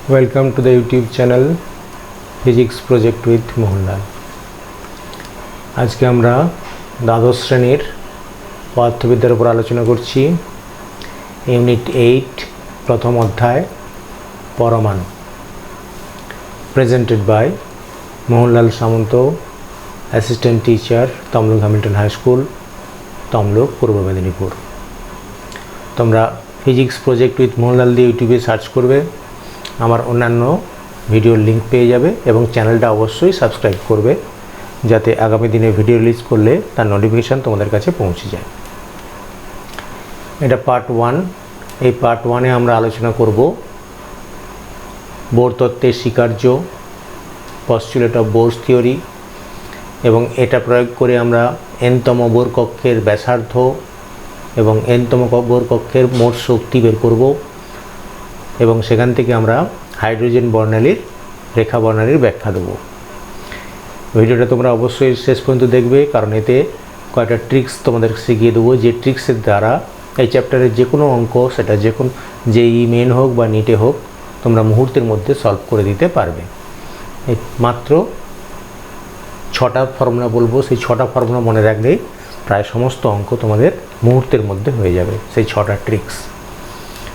Welcome to the YouTube channel Physics Project with Mohanlal. আজকে আমরা দ্বাদশ শ্রেণীর পদার্থবিদ্যার উপর আলোচনা করছি। ইউনিট 8 প্রথম অধ্যায় পরমাণু, presented by Mohanlal Samanta, assistant teacher, Tamluk Hamilton high school, Tamluk, Purba Medinipur. তোমরা ফিজিক্স প্রজেক্ট উইথ মোহনলাল দিয়ে ইউটিউবে সার্চ করবে, আমার অন্যান্য ভিডিওর লিঙ্ক পেয়ে যাবে এবং চ্যানেলটা অবশ্যই সাবস্ক্রাইব করবে যাতে আগামী দিনে ভিডিও রিলিজ করলে তার নোটিফিকেশান তোমাদের কাছে পৌঁছে যায়। এটা পার্ট 1। এই পার্ট 1-এ আমরা আলোচনা করব বোর তত্ত্বের স্বীকার্য, পস্টুলেট অফ বোরস থিওরি, এবং এটা প্রয়োগ করে আমরা এনতম বোর কক্ষের ব্যাসার্ধ এবং এনতম বোর কক্ষের মোট শক্তি বের করব, এবং সেখান থেকে আমরা হাইড্রোজেন বর্ণালীর রেখা বর্ণালীর ব্যাখ্যা দেব। ভিডিওটা তোমরা অবশ্যই শেষ পর্যন্ত দেখবে, কারণ এতে কয়েকটা ট্রিক্স তোমাদের শিখিয়ে দেবো, যে ট্রিক্সের দ্বারা এই চ্যাপ্টারের যে কোনো অঙ্ক, সেটা যেই মেন হোক বা নিটে হোক, তোমরা মুহূর্তের মধ্যে সলভ করে দিতে পারবে। এই মাত্র 6টা ফর্মুলা বলবো, সেই 6টা ফর্মুলা মনে রাখলেই প্রায় সমস্ত অঙ্ক তোমাদের মুহূর্তের মধ্যে হয়ে যাবে, সেই 6টা ট্রিক্স।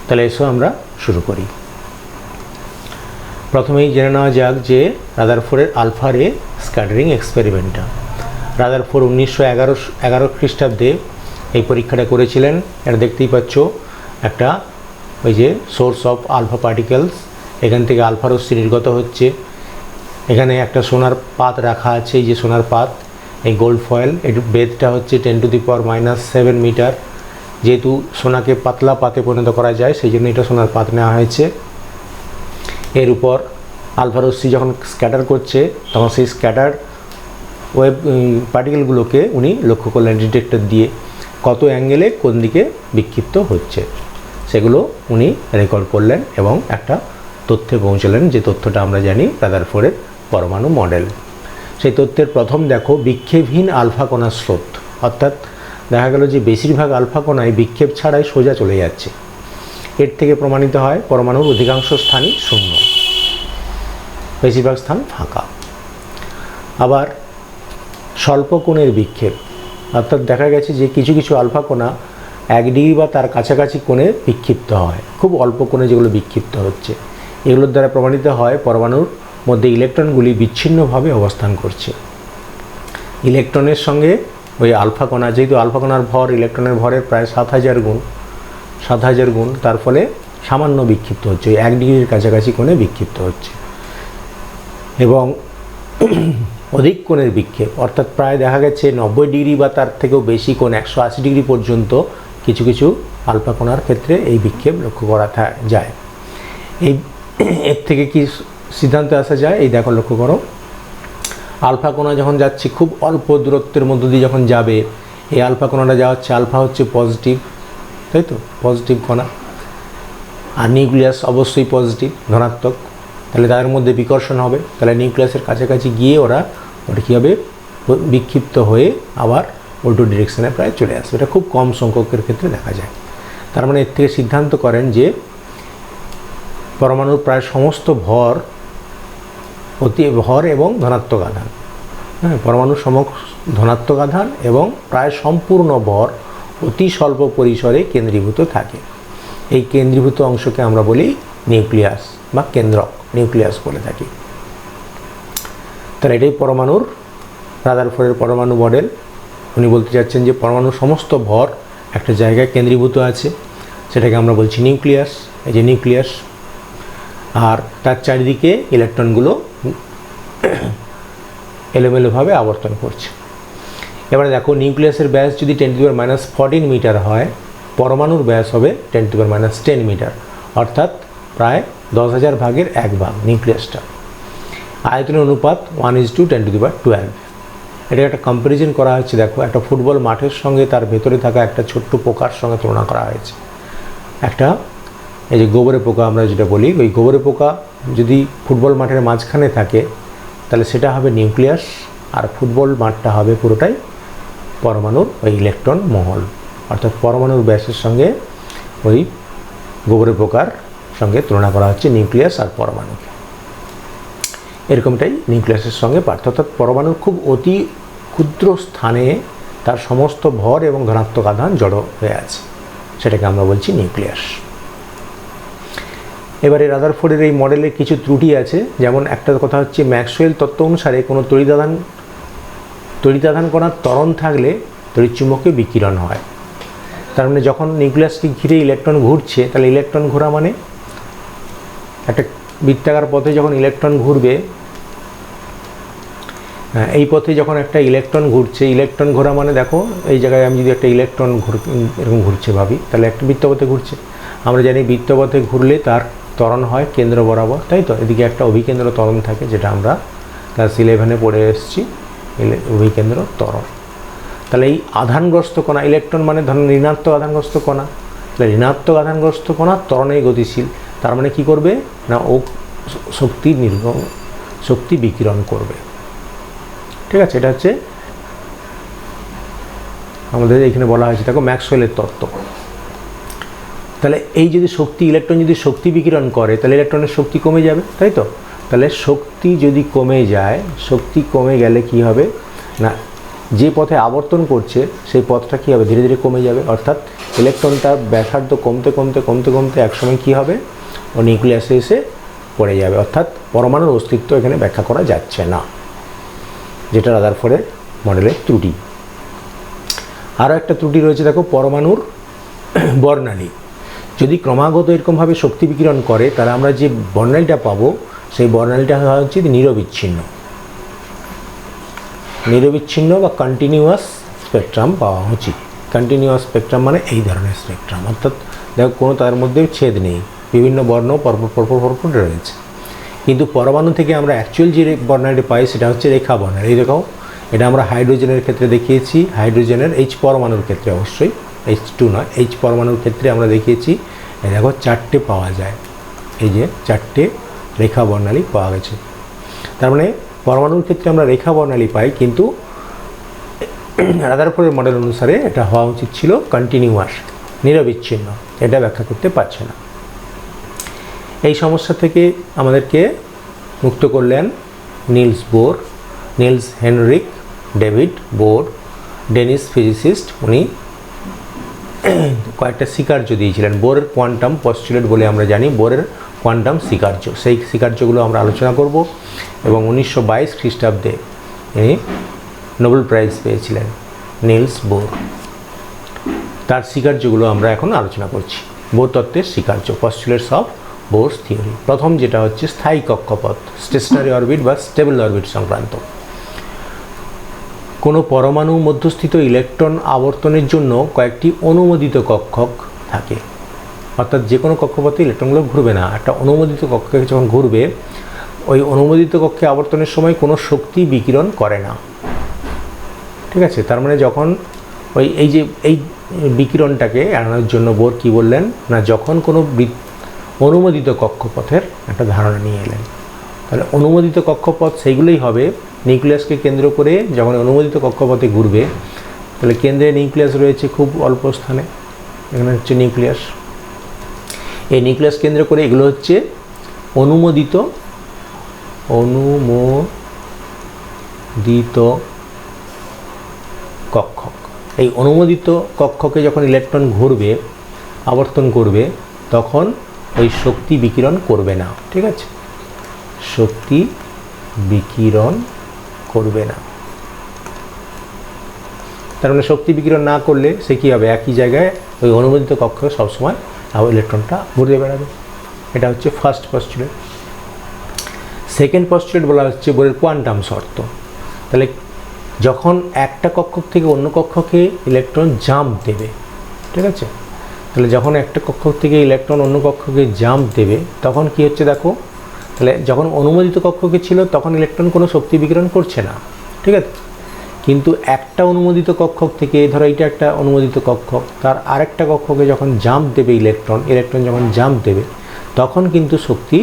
তাহলে এসো আমরা শুরু করি। প্রথমেই জেনে নেওয়া যাক যে রাদারফোর্ডের আলফা রে স্ক্যাটারিং এক্সপেরিমেন্টটা। রাদারফোর্ড 1911 খ্রিস্টাব্দে এই পরীক্ষাটা করেছিলেন। এটা দেখতেই পাচ্ছ, একটা ওই যে সোর্স অফ আলফা পার্টিকেলস, এখান থেকে আলফা রশ্মি নির্গত হচ্ছে। এখানে একটা সোনার পাত রাখা আছে, এই যে সোনার পাত, এই গোল্ড ফয়েল, এর বেধটা হচ্ছে 10⁻⁷ মিটার। যেহেতু সোনাকে পাতলা পাতে পরিণত করা যায়, সেই জন্য এটা সোনার পাত নেওয়া হয়েছে। এর উপর আলফা রশ্মি যখন স্ক্যাটার করছে, তখন সেই স্ক্যাটার ওয়েভ পার্টিকেলগুলোকে উনি লক্ষ্য করলেন ডিটেক্টর দিয়ে, কত অ্যাঙ্গেলে কোন দিকে বিক্ষিপ্ত হচ্ছে সেগুলো উনি রেকর্ড করলেন এবং একটা তথ্যে পৌঁছলেন, যে তথ্যটা আমরা জানি রাদারফোর্ডের পরমাণু মডেল। সেই তথ্যের প্রথম দেখো, বিক্ষেপহীন আলফা কণার স্রোত, অর্থাৎ দেখা গেল যে বেশিরভাগ আলফা কণায় বিক্ষেপ ছাড়াই সোজা চলে যাচ্ছে। এর থেকে প্রমাণিত হয় পরমাণুর অধিকাংশ স্থানই শূন্য, বেশিরভাগ স্থান ফাঁকা। আবার স্বল্প কোণের বিক্ষেপ, অর্থাৎ দেখা গেছে যে কিছু কিছু আলফা কণা 1 ডিগ্রি বা তার কাছাকাছি কোণে বিক্ষিপ্ত হয়, খুব অল্প কোণে যেগুলো বিক্ষিপ্ত হচ্ছে। এগুলোর দ্বারা প্রমাণিত হয় পরমাণুর মধ্যে ইলেকট্রনগুলি বিচ্ছিন্নভাবে অবস্থান করছে। ইলেকট্রনের সঙ্গে ওই আলফা কণা, যেহেতু আলফা কণার ভর ইলেকট্রনের ভরের প্রায় 7000 গুণ, তার ফলে সামান্য বিক্ষিপ্ত হচ্ছে, ওই 1 ডিগ্রির কাছাকাছি কোণে বিক্ষিপ্ত হচ্ছে। এবং অধিক কোণের বিক্ষেপ, অর্থাৎ প্রায় দেখা গেছে 90 ডিগ্রি বা তার থেকেও বেশি কোণ, 180 ডিগ্রি পর্যন্ত কিছু কিছু আলফা কণার ক্ষেত্রে এই বিক্ষেপ লক্ষ্য করা যায়। এর থেকে কি সিদ্ধান্তে আসা যায়, এই দেখো, লক্ষ্য করো, আলফা কণা যখন যাচ্ছে খুব অল্প দূরত্বের মধ্য দিয়ে যখন যাবে, এই আলফা কণাটা যা হচ্ছে, আলফা হচ্ছে পজিটিভ, তাই তো, পজিটিভ কণা, আর নিউক্লিয়াস অবশ্যই পজিটিভ, ধনাত্মক। তাহলে তাদের মধ্যে বিকর্ষণ হবে, তাহলে নিউক্লিয়াসের কাছাকাছি গিয়ে ওটা কী হবে, বিক্ষিপ্ত হয়ে আবার উল্টো ডিরেকশনে প্রায় চলে আসবে। এটা খুব কম সংখ্যকের ক্ষেত্রে দেখা যায়। তার মানে এর থেকে সিদ্ধান্ত করেন যে পরমাণুর প্রায় সমস্ত ভর এবং ধনাত্মক আধান, পরমাণুর ধনাত্মক আধান এবং প্রায় সম্পূর্ণ ভর অতি স্বল্প পরিসরে কেন্দ্রীভূত থাকে। এই কেন্দ্রীভূত অংশকে আমরা বলি নিউক্লিয়াস বা কেন্দ্রক, নিউক্লিয়াস বলে থাকি। তাহলে এটাই রাদারফোর্ডের পরমাণু মডেল। উনি বলতে চাচ্ছেন যে পরমাণুর সমস্ত ভর একটা জায়গায় কেন্দ্রীভূত আছে, সেটাকে আমরা বলছি নিউক্লিয়াস। এই যে নিউক্লিয়াস, আর তার চারিদিকে ইলেকট্রনগুলো এলোমেলোভাবে আবর্তন করছে। এবারে দেখো, নিউক্লিয়াসের ব্যাস যদি 10⁻⁻14 মিটার হয়, পরমাণুর ব্যাস হবে 10⁻10 মিটার, অর্থাৎ প্রায় 10,000 ভাগের 1 ভাগ নিউক্লিয়াসটা। আয়তনের অনুপাত 1:10⁻12। এটা একটা কম্প্যারিজন করা হয়েছে, দেখো, একটা ফুটবল মাঠের সঙ্গে তার ভেতরে থাকা একটা ছোট্ট পোকার সঙ্গে তুলনা করা হয়েছে। একটা এই যে গোবরে পোকা আমরা যেটা বলি, ওই গোবরে পোকা যদি ফুটবল মাঠের মাঝখানে থাকে, তাহলে সেটা হবে নিউক্লিয়াস, আর ফুটবল মাঠটা হবে পুরোটাই পরমাণুর ওই ইলেকট্রন মহল, অর্থাৎ পরমাণুর ব্যাসের সঙ্গে ওই গোবরে পোকার সঙ্গে তুলনা করা হচ্ছে নিউক্লিয়াস আর পরমাণুকে। এরকমটাই নিউক্লিয়াসের সঙ্গে পার্থক্য, অর্থাৎ পরমাণুর খুব অতি ক্ষুদ্র স্থানে তার সমস্ত ভর এবং ধনাত্মক আধান জড়ো হয়ে আছে, সেটাকে আমরা বলছি নিউক্লিয়াস। এবারে রাদারফোর্ডের এই মডেলের কিছু ত্রুটি আছে, যেমন একটা কথা হচ্ছে ম্যাক্সওয়েল তত্ত্ব অনুসারে কোনো তড়িদাধান কণার ত্বরণ থাকলে তড়িৎচুম্বকীয় বিকিরণ হয়। তার মানে যখন নিউক্লিয়াসকে ঘিরে ইলেকট্রন ঘুরছে, তাহলে ইলেকট্রন ঘোরা মানে একটা বৃত্তাকার পথে যখন ইলেকট্রন ঘুরবে, এই পথে যখন একটা ইলেকট্রন ঘুরছে, ইলেকট্রন ঘোরা মানে দেখো এই জায়গায় আমি যদি একটা ইলেকট্রন এরকম ঘুরছে ভাবি, তাহলে একটা বৃত্তপথে ঘুরছে। আমরা জানি বৃত্তপথে ঘুরলে তার ত্বরণ হয় কেন্দ্র বরাবর, তাই তো? এদিকে একটা অভিকেন্দ্র ত্বরণ থাকে, যেটা আমরা ক্লাস 11-এ পড়ে এসেছি, অভিকেন্দ্র ত্বরণ। তাহলে এই আধানগ্রস্ত কণা, ইলেকট্রন মানে ধরুন ঋণাত্মক আধানগ্রস্ত কণা, তাহলে ঋণাত্মক আধানগ্রস্ত কণা ত্বরণে গতিশীল। তার মানে কি করবে না, ও শক্তি বিকিরণ করবে। ঠিক আছে, এটা হচ্ছে আমাদের এখানে বলা হয়েছে, দেখো ম্যাক্সওয়েলের তত্ত্ব। তাহলে এই যদি ইলেকট্রন যদি শক্তি বিকিরণ করে, তাহলে ইলেকট্রনের শক্তি কমে যাবে, তাই তো? তাহলে শক্তি যদি কমে যায়, শক্তি কমে গেলে কি হবে না, যে পথে আবর্তন করছে সেই পথটা কী হবে, ধীরে ধীরে কমে যাবে। অর্থাৎ ইলেকট্রনটা ব্যাসার্ধ কমতে কমতে কমতে কমতে একসময় কী হবে, ও নিউক্লিয়াসে এসে পড়ে যাবে। অর্থাৎ পরমাণুর অস্তিত্ব এখানে ব্যাখ্যা করা যাচ্ছে না, যেটা রাদারফোর্ডের মডেলের ত্রুটি। আরও একটা ত্রুটি রয়েছে, দেখো পরমাণুর বর্ণালী যদি ক্রমাগত এরকমভাবে শক্তি বিকিরণ করে, তাহলে আমরা যে বর্ণালীটা পাবো সেই বর্ণালীটা হওয়া উচিত নিরবিচ্ছিন্ন বা কন্টিনিউয়াস স্পেকট্রাম পাওয়া উচিত। কন্টিনিউয়াস স্পেকট্রাম মানে এই ধরনের স্পেকট্রাম, অর্থাৎ দেখো কোনো তার মধ্যে ছেদ নেই, বিভিন্ন বর্ণ পরপর রয়েছে। কিন্তু পরমাণু থেকে আমরা অ্যাকচুয়াল যে বর্ণালীটা পাই সেটা হচ্ছে রেখা বর্ণালী। এই দেখো, এটা আমরা হাইড্রোজেনের ক্ষেত্রে দেখিয়েছি, হাইড্রোজেনের H পরমাণুর ক্ষেত্রে, অবশ্যই H2 নয়, H পরমাণুর ক্ষেত্রে আমরা দেখিয়েছি। এই দেখো 4টে পাওয়া যায়, এই যে 4টে রেখা বর্ণালী পাওয়া গেছে। তার মানে পরমাণুর ক্ষেত্রে আমরা রেখা বর্ণালী পাই, কিন্তু রাদারফোর্ডের মডেল অনুসারে এটা হওয়া উচিত ছিল কন্টিনিউয়াস, নিরবিচ্ছিন্ন। এটা ব্যাখ্যা করতে পারছে না। এই সমস্যা থেকে আমাদেরকে মুক্ত করলেন Niels Henrik David Bohr, Danish physicist. উনি কয়েকটা স্বীকার্য দিয়েছিলেন, বোরের কোয়ান্টাম পস্টুলেট বলে আমরা জানি, বোরের কোয়ান্টাম স্বীকার্য। সেই স্বীকার্যগুলো আমরা আলোচনা করব। এবং 1922 খ্রিস্টাব্দে ইনি নোবেল প্রাইজ পেয়েছিলেন নিলস বোর। তার স্বীকার্যগুলো আমরা এখন আলোচনা করছি। বোর তত্ত্বের স্বীকার্য, পস্টুলেটস অফ বোরস থিওরি। প্রথম যেটা হচ্ছে স্থায়ী কক্ষপথ, স্টেশনারি অরবিট বা স্টেবল অরবিট সংক্রান্ত। কোনো পরমাণু মধ্যস্থিত ইলেকট্রন আবর্তনের জন্য কয়েকটি অনুমোদিত কক্ষক থাকে। অর্থাৎ যে কোনো কক্ষপথে ইলেকট্রনগুলো ঘুরবে না, একটা অনুমোদিত কক্ষে যখন ঘুরবে, ওই অনুমোদিত কক্ষে আবর্তনের সময় কোনো শক্তি বিকিরণ করে না। ঠিক আছে, তার মানে যখন এই বিকিরণটাকে এড়ানোর জন্য বোর কী বললেন না, যখন কোনো অনুমোদিত কক্ষপথের একটা ধারণা নিয়ে এলেন। তাহলে অনুমোদিত কক্ষপথ সেইগুলোই হবে নিউক্লিয়াসকে কেন্দ্র করে। যখন অনুমোদিত কক্ষপথে ঘুরবে, তাহলে কেন্দ্রে নিউক্লিয়াস রয়েছে খুব অল্প স্থানে, এখানে হচ্ছে নিউক্লিয়াস। এই নিউক্লিয়াস কেন্দ্র করে এগুলো হচ্ছে অনুমোদিত কক্ষক। এই অনুমোদিত কক্ষকে যখন ইলেকট্রন ঘুরবে, আবর্তন করবে, তখন ওই শক্তি বিকিরণ করবে না। ঠিক আছে, শক্তি বিকিরণ করবে না। তার মানে শক্তি বিকিরণ না করলে সে কী হবে, একই জায়গায় ওই অনুমোদিত কক্ষে সবসময় ইলেকট্রনটা ঘুরে বেড়াবে। এটা হচ্ছে ফার্স্ট পস্টুলেট। সেকেন্ড পস্টুলেট বলা হচ্ছে বোরের কোয়ান্টাম শর্ত। তাহলে যখন একটা কক্ষক থেকে অন্য কক্ষকে ইলেকট্রন জাম্প দেবে, ঠিক আছে, তাহলে যখন একটা কক্ষক থেকে ইলেকট্রন অন্য কক্ষকে জাম্প দেবে, তখন কি হচ্ছে দেখো, তাহলে যখন অনুমোদিত কক্ষকে ছিল তখন ইলেকট্রন কোনো শক্তি বিকিরণ করছে না। ঠিক আছে, কিন্তু একটা অনুমোদিত কক্ষক থেকে, ধরো এইটা একটা অনুমোদিত কক্ষক, তার আরেকটা কক্ষকে যখন জাম্প দেবে ইলেকট্রন যখন জাম্প দেবে, তখন কিন্তু শক্তি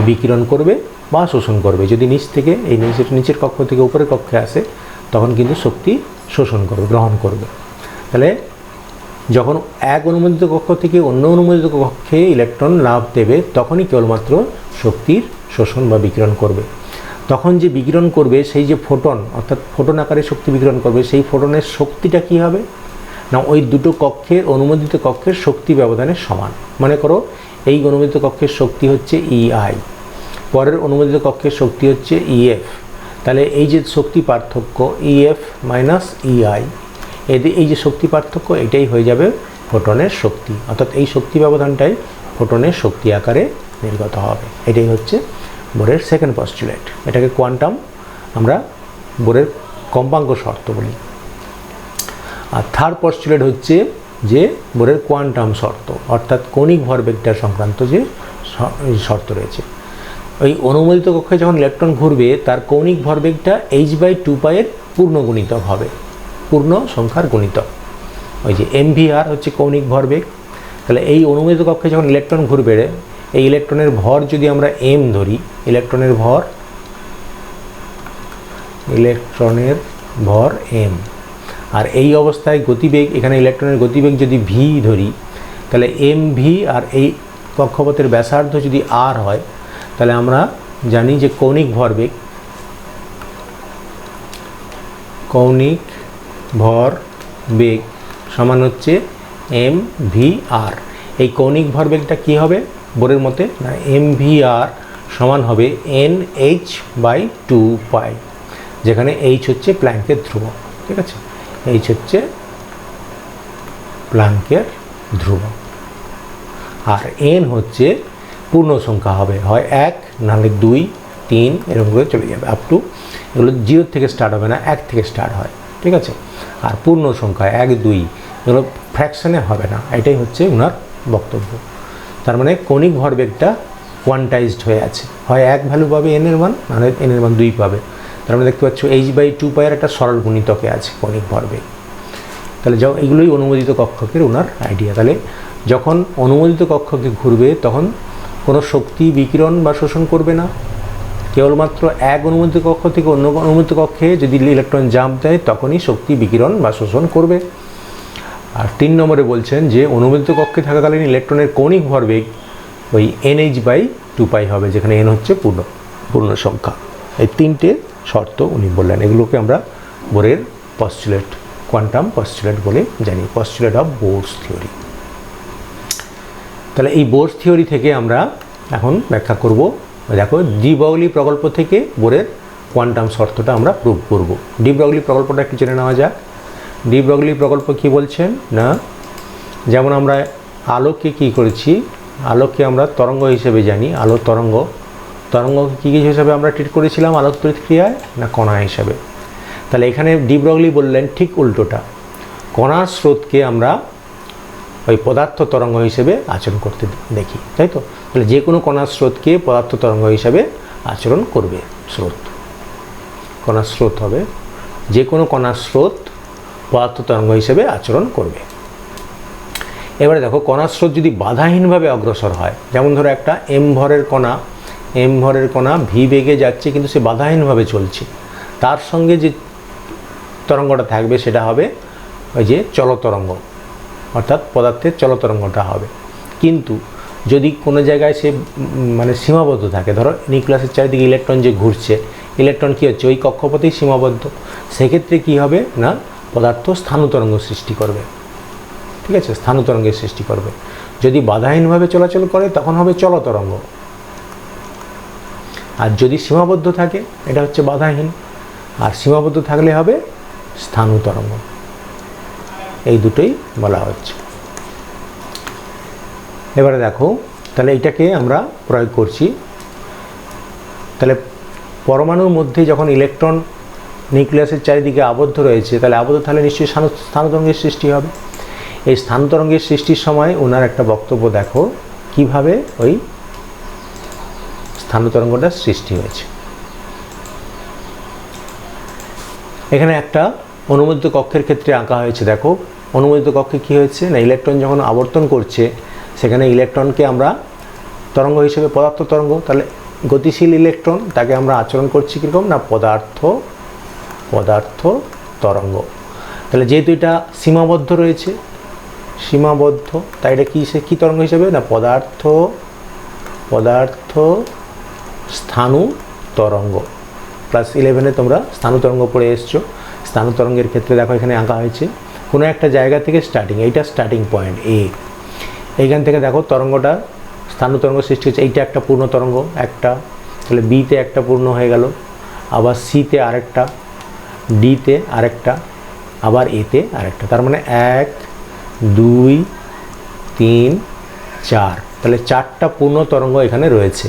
বিকিরণ করবে বা শোষণ করবে। যদি নিচ থেকে এই নিচের কক্ষ থেকে উপরের কক্ষে আসে, তখন কিন্তু শক্তি শোষণ করবে, গ্রহণ করবে। তাহলে যখন এক অনুমোদিত কক্ষ থেকে অন্য অনুমোদিত কক্ষে ইলেকট্রন লাফ দেবে তখনই কেবলমাত্র শক্তির শোষণ বা বিকিরণ করবে। তখন যে বিকিরণ করবে সেই যে ফোটন, অর্থাৎ ফোটন আকারে শক্তি বিকিরণ করবে, সেই ফোটনের শক্তিটা কি হবে না ওই দুটো কক্ষের অনুমোদিত কক্ষের শক্তি ব্যবধানের সমান। মনে করো এই অনুমোদিত কক্ষের শক্তি হচ্ছে EI, পরের অনুমোদিত কক্ষের শক্তি হচ্ছে EF। তাহলে এই যে শক্তি পার্থক্য EF মাইনাস EI, এই যে শক্তি পার্থক্য এটাই হয়ে যাবে ফোটনের শক্তি, অর্থাৎ এই শক্তি ব্যবধানটাই ফোটনের শক্তি আকারে নির্গত হবে। এটাই হচ্ছে বোরের সেকেন্ড পস্টুলেট। এটাকে কোয়ান্টাম আমরা বোরের কম্পাঙ্ক শর্ত বলি। আর থার্ড পস্টুলেট হচ্ছে যে বোরের কোয়ান্টাম শর্ত, অর্থাৎ কৌণিক ভরবেগটা সংক্রান্ত যে শর্ত রয়েছে। ওই অনুমোদিত কক্ষে যখন ইলেকট্রন ঘুরবে তার কৌণিক ভরবেগটা h/2π এর পূর্ণ গুণিতক হবে, পূর্ণ সংখ্যার গুণিতক। ওই যে mvr হচ্ছে কৌণিক ভরবেগ। তাহলে এই অনুমোদিত কক্ষে যখন ইলেকট্রন ঘুরবে, এই ইলেকট্রনের ভর যদি আমরা m ধরি, ইলেকট্রনের ভর m, আর এই অবস্থায় গতিবেগ, এখানে ইলেকট্রনের গতিবেগ যদি v ধরি, তাহলে mv আর এই কক্ষপথের ব্যাসার্ধ যদি r হয়, তাহলে আমরা জানি যে কৌণিক ভরবেগ সমান হচ্ছে mvr। এই কৌণিক ভরবেগটা কি হবে বোরের মতে না mvr সমান হবে nh/2π, যেখানে h হচ্ছে প্ল্যাঙ্কের ধ্রুবক। ঠিক আছে, h হচ্ছে প্ল্যাঙ্কের ধ্রুবক, আর n হচ্ছে পূর্ণ সংখ্যা হবে, হয় 1 নাহলে 2 3 এরকম করে চলে যাবে আপ টু, এগুলো 0 থেকে স্টার্ট হবে না, 1 থেকে স্টার্ট হয়। ঠিক আছে, আর পূর্ণ সংখ্যা 1 2 এগুলো ফ্র্যাকশনে হবে না, এটাই হচ্ছে ওনার বক্তব্য। তার মানে কৌণিক ভরবেগটা কোয়ান্টাইজড হয়ে আছে, হয় 1 ভ্যালু পাবে n এর মান, নাহলে n এর মান 2 পাবে। তার মানে দেখতে পাচ্ছ h/2π এর একটা সরল গুণিতকে আছে কৌণিক ভরবেগ। তাহলে যাও এগুলোই অনুমোদিত কক্ষকের ওনার আইডিয়া। তাহলে যখন অনুমোদিত কক্ষকে ঘুরবে তখন কোনো শক্তি বিকিরণ বা শোষণ করবে না, কেবলমাত্র এক অনুমোদিত কক্ষ থেকে অন্য অনুমোদিত কক্ষে যদি ইলেকট্রন জাম্প দেয় তখনই শক্তি বিকিরণ বা শোষণ করবে। আর 3 নম্বরে বলছেন যে অনুমোদিত কক্ষে থাকাকালীন ইলেকট্রনের কৌণিক ভরবেগ ওই nh/2π হবে, যেখানে n হচ্ছে পূর্ণ সংখ্যা। এই 3টে শর্ত উনি বললেন, এগুলোকে আমরা বোরের পস্টুলেট, কোয়ান্টাম পস্টুলেট বলে জানি, পস্টুলেট অফ বোরস থিওরি। তাহলে এই বোরস থিওরি থেকে আমরা এখন ব্যাখ্যা করব। দেখো ডি ব্রগলি প্রকল্প থেকে বোরের কোয়ান্টাম শর্তটা আমরা প্রুভ করব। ডি ব্রগলি প্রকল্পটা একটু জেনে নেওয়া যাক। ডি ব্রগলি প্রকল্প কি বলছেন না, যেমন আমরা আলোকে কি করেছি, আলোকে আমরা তরঙ্গ হিসেবে জানি, আলো তরঙ্গকে কী হিসেবে আমরা ট্রিট করেছিলাম আলোক তড়িৎ ক্রিয়ায় না কণা হিসেবে। তাহলে এখানে ডি ব্রগলি বললেন ঠিক উল্টোটা, কণার স্রোতকে আমরা ওই পদার্থ তরঙ্গ হিসেবে আচরণ করতে দেখি, তাই তো। তাহলে যে কোনো কণার স্রোতকে পদার্থ তরঙ্গ হিসেবে আচরণ করবে, কণার স্রোত হবে, যে কোনো কণার স্রোত পদার্থ তরঙ্গ হিসেবে আচরণ করবে। এবারে দেখো কণার স্রোত যদি বাধাহীনভাবে অগ্রসর হয়, যেমন ধরো একটা m ভরের কণা v বেগে যাচ্ছে কিন্তু সে বাধাহীনভাবে চলছে, তার সঙ্গে যে তরঙ্গটা থাকবে সেটা হবে ওই যে চলতরঙ্গ, অর্থাৎ পদার্থের চলতরঙ্গটা হবে। কিন্তু যদি কোনো জায়গায় সে মানে সীমাবদ্ধ থাকে, ধরো নিউক্লিয়াসের চারিদিকে ইলেকট্রন যে ঘুরছে, ইলেকট্রন কী হচ্ছে ওই কক্ষপথেই সীমাবদ্ধ, সেক্ষেত্রে কী হবে না পদার্থ স্থানতরঙ্গ সৃষ্টি করবে। ঠিক আছে, স্থানতরঙ্গের সৃষ্টি করবে। যদি বাধাহীনভাবে চলাচল করে তখন হবে চলতরঙ্গ, আর যদি সীমাবদ্ধ থাকে এটা হচ্ছে বাধাহীন, আর সীমাবদ্ধ থাকলে হবে স্থানতরঙ্গ। এই দুটোই বলা হচ্ছে। এবারে দেখো তাহলে এটাকে আমরা প্রয়োগ করছি। তাহলে পরমাণুর মধ্যে যখন ইলেকট্রন নিউক্লিয়াসের চারিদিকে আবদ্ধ রয়েছে, তাহলে আবদ্ধ থাকলে নিশ্চয়ই স্থানতরঙ্গের সৃষ্টি হবে। এই স্থানতরঙ্গের সৃষ্টির সময় ওনার একটা বক্তব্য দেখো কিভাবে ওই স্থানতরঙ্গটা সৃষ্টি হয়েছে। এখানে একটা অনুমোদিত কক্ষের ক্ষেত্রে আঁকা হয়েছে। দেখো অনুমোদিত কক্ষে কী হয়েছে না, ইলেকট্রন যখন আবর্তন করছে সেখানে ইলেকট্রনকে আমরা তরঙ্গ হিসেবে পদার্থ তরঙ্গ, তাহলে গতিশীল ইলেকট্রন তাকে আমরা আচরণ করছি কীরকম না পদার্থ তরঙ্গ। তাহলে যেহেতু এটা সীমাবদ্ধ রয়েছে সীমাবদ্ধ, তাই এটা কী তরঙ্গ হিসেবে না পদার্থ স্থানু তরঙ্গ। ক্লাস 11-এ তোমরা স্থানু তরঙ্গ পড়ে এসছো। স্থানু তরঙ্গের ক্ষেত্রে দেখো এখানে আঁকা হয়েছে কোনো একটা জায়গা থেকে স্টার্টিং, এইটা স্টার্টিং পয়েন্ট এ। এইখান থেকে দেখো তরঙ্গটা স্থানু তরঙ্গ সৃষ্টি হচ্ছে, এইটা একটা পূর্ণ তরঙ্গ একটা, তাহলে বিতে একটা পূর্ণ হয়ে গেল, আবার সিতে আরেকটা, ডিতে আরেকটা, আবার এতে আরেকটা, তার মানে 1 2 3 4, তাহলে 4টা পূর্ণ তরঙ্গ এখানে রয়েছে।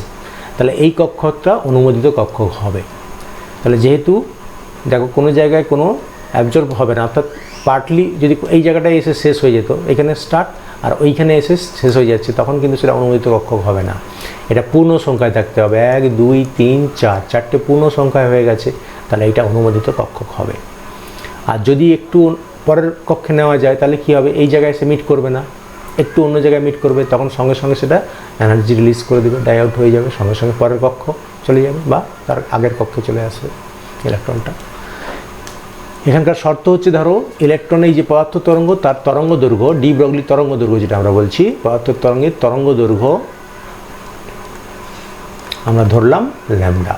তাহলে এই কক্ষটা অনুমোদিত কক্ষ হবে। তাহলে যেহেতু দেখো কোনো জায়গায় কোনো অ্যাবজর্ব হবে না, অর্থাৎ পার্টলি যদি এই জায়গাটায় এসে শেষ হয়ে যেত, এখানে স্টার্ট আর ওইখানে এসে শেষ হয়ে যাচ্ছে, তখন কিন্তু সেটা অনুমোদিত কক্ষ হবে না। এটা পূর্ণ সংখ্যায় থাকতে হবে, 1 2 3 4, 4টে পূর্ণ সংখ্যায় হয়ে গেছে, তাহলে এটা অনুমোদিত কক্ষ হবে। আর যদি একটু পরের কক্ষে নেওয়া যায় তাহলে কি হবে, এই জায়গায় এসে মিট করবে না, একটু অন্য জায়গায় মিট করবে, তখন সঙ্গে সঙ্গে সেটা এনার্জি রিলিজ করে দেবে, ডাই আউট হয়ে যাবে, সঙ্গে সঙ্গে পরের কক্ষ চলে যাবে বা তার আগের কক্ষে চলে আসবে ইলেকট্রনটা। এখানকার শর্ত হচ্ছে ধরো ইলেকট্রনের এই যে পদার্থ তরঙ্গ, তার তরঙ্গ দৈর্ঘ্য, ডি ব্রগলি তরঙ্গ দৈর্ঘ্য যেটা আমরা বলছি, পদার্থ তরঙ্গের তরঙ্গ দৈর্ঘ্য আমরা ধরলাম ল্যামডা।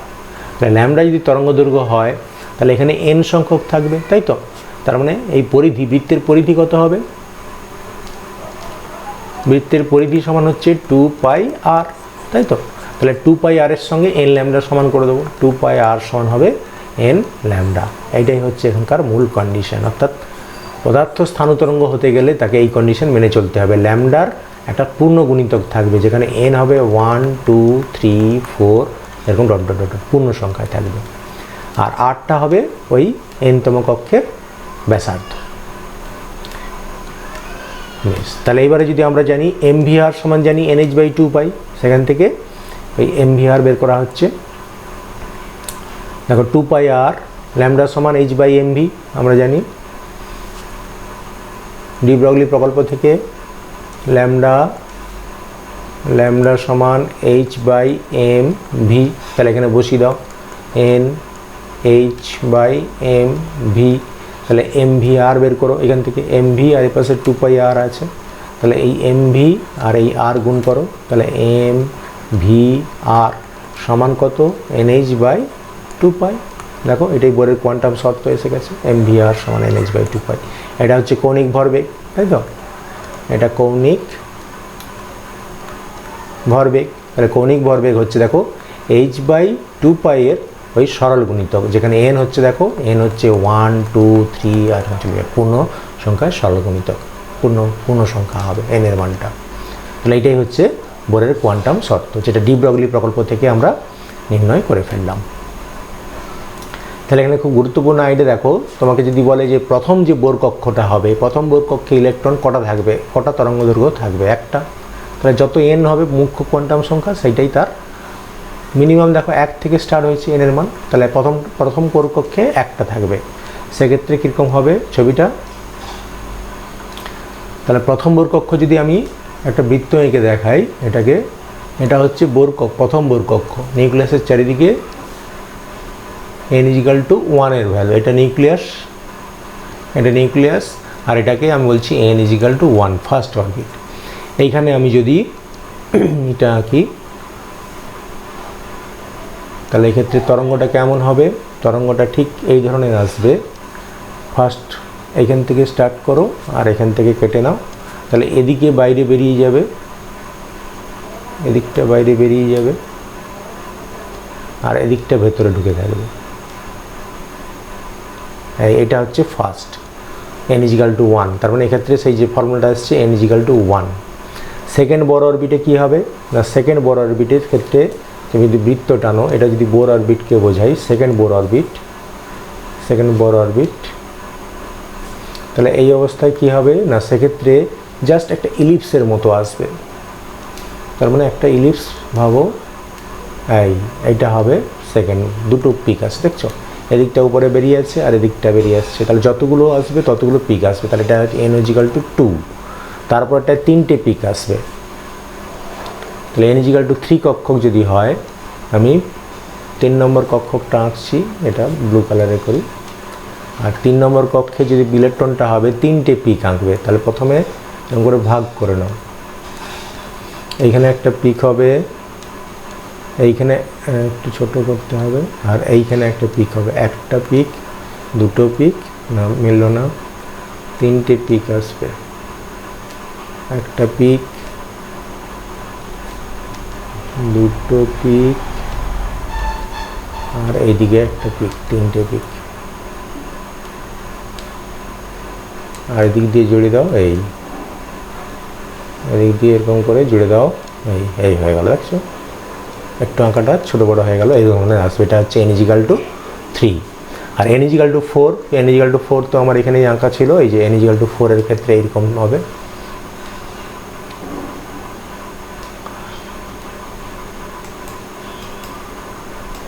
তাহলে ল্যামডা যদি তরঙ্গ দৈর্ঘ্য হয় তাহলে এখানে এন সংখ্যক থাকবে, তাই তো? তার মানে এই পরিধি, বৃত্তের পরিধি কত হবে? বৃত্তের পরিধি সমান হচ্ছে 2πr, তাই তো? তাহলে 2πr এর সঙ্গে n ল্যামডা সমান করে দেবো, 2πr সমান হবে n ল্যামডা। এইটাই হচ্ছে এখানকার মূল কন্ডিশন, অর্থাৎ পদার্থ স্থানু তরঙ্গ হতে গেলে তাকে এই কন্ডিশন মেনে চলতে হবে। ল্যামডার একটা পূর্ণ গুণিতক থাকবে, যেখানে n হবে 1 2 3 4 এরকম ডট ডট ডট পূর্ণ সংখ্যায় থাকবে, আর আরটা হবে ওই nতম কক্ষের ব্যাসার্ধ। বেশ, তাহলে এবারে যদি আমরা জানি mvr সমান জানি nh/2π, সেখান থেকে ওই mvr বের করা হচ্ছে। দেখো 2πr ল্যামডা সমান h/mv আমরা জানি ডি ব্রগলি প্রকল্প থেকে, ল্যামডা সমান h/mv, তাহলে এখানে বসিয়ে দাও n h/mv, তাহলে mvr বের করো এখান থেকে, mv আর এর পাশে 2πr আছে, তাহলে এই mv আর এই r গুণ করো, তাহলে mvr সমান কত? nh/2π। দেখো এটাই বোরের কোয়ান্টাম শর্ত এসে গেছে, mvr সমান nh/2π। এটা হচ্ছে কৌণিক ভরবেগ, তাই তো? এটা কৌণিক ভরবেগ। তাহলে কৌণিক ভরবেগ হচ্ছে দেখো h/2π এর ওই সরল গুণিতক, যেখানে n হচ্ছে দেখো n হচ্ছে 1 2 3 আর হচ্ছে পূর্ণ সংখ্যায় সরল গুণিতক, পূর্ণ সংখ্যা হবে n এর মানটা। তাহলে এটাই হচ্ছে বোরের কোয়ান্টাম শর্ত, যেটা ডি ব্রগলি প্রকল্প থেকে আমরা নির্ণয় করে ফেললাম। তাহলে এখানে খুব গুরুত্বপূর্ণ আইডিয়া দেখো, তোমাকে যদি বলে যে প্রথম যে বোর কক্ষটা হবে, প্রথম বোর কক্ষে ইলেকট্রন কটা থাকবে, কটা তরঙ্গ দৈর্ঘ্য থাকবে? একটা। তাহলে যত n হবে মুখ্য কোয়ান্টাম সংখ্যা, সেইটাই তার মিনিমাম। দেখো 1 থেকে স্টার্ট হয়েছে n এর মান, তাহলে প্রথম বোর কক্ষে একটা থাকবে। সেক্ষেত্রে কীরকম হবে ছবিটা? তাহলে প্রথম বোর কক্ষ যদি আমি একটা বৃত্ত এঁকে দেখাই এটাকে, এটা হচ্ছে প্রথম বোর কক্ষ, নিউক্লিয়াসের চারিদিকে n = 1 এর ভ্যালু, এটা নিউক্লিয়াস, আর এটাকে আমি বলছি n = 1 ফার্স্ট অরবিট। এইখানে আমি যদি এটা আঁকি তাহলে এক্ষেত্রে তরঙ্গটা কেমন হবে? তরঙ্গটা ঠিক এই ধরনের আসবে। ফার্স্ট এইখান থেকে স্টার্ট করো আর এখান থেকে কেটে নাও, তাহলে এদিকে বাইরে বেরিয়ে যাবে, এদিকটা বাইরে বেরিয়ে যাবে, আর এদিকটা ভেতরে ঢুকে থাকবে। এটা হচ্ছে ফার্স্ট, n = 1, তার মানে এক্ষেত্রে সেই যে ফর্মুলাটা আসছে n = 1। সেকেন্ড বোর অরবিটে কী হবে না, সেকেন্ড বোর অরবিটের ক্ষেত্রে তুমি যদি বৃত্ত টানো, এটা যদি বোর অরবিটকে বোঝাই, সেকেন্ড বোর অরবিট, তাহলে এই অবস্থায় কি হবে না, সেক্ষেত্রে জাস্ট একটা ইলিপসের মতো আসবে। তার মানে একটা ইলিপস ভাবো, এইটা হবে সেকেন্ড, দুটো পিক আছে, দেখছো? এদিকটা উপরে বেরিয়ে আছে আর এদিকটা বেরিয়ে আসছে, তাহলে যতগুলো আসবে ততগুলো পিক আসবে। তাহলে এটা n = 2, তারপর একটা 3টে পিক আসবে। তাহলে n = 3 কক্ষক যদি হয়, আমি 3 নম্বর কক্ষকটা আঁকছি, এটা ব্লু কালারে করি। আর 3 নম্বর কক্ষে যদি ইলেকট্রনটা হবে 3টে পিক আঁকবে, তাহলে প্রথমে এরকম করে ভাগ করে নাও। এইখানে একটা পিক হবে, এইখানে একটু ছোট করতে হবে, আর এইখানে একটা পিক হবে। একটা পিক, দুটো পিক, না মিলল না, তিনটে পিক আসবে। একটা পিক, দুটো পিক, আর এইদিকে একটা পিক, তিনটে পিক। আর এদিক দিয়ে জুড়ে দাও, এদিক দিয়ে এরকম করে জুড়ে দাও। এই হয়ে গেল, দেখছো একটু আঁকাটা ছোটো বড়ো হয়ে গেল, এই ধরনের আসবে। এটা হচ্ছে n=3, আর n=4। n=4 তো আমার এখানেই আঁকা ছিল, এই যে n=4 এর ক্ষেত্রে এইরকম হবে।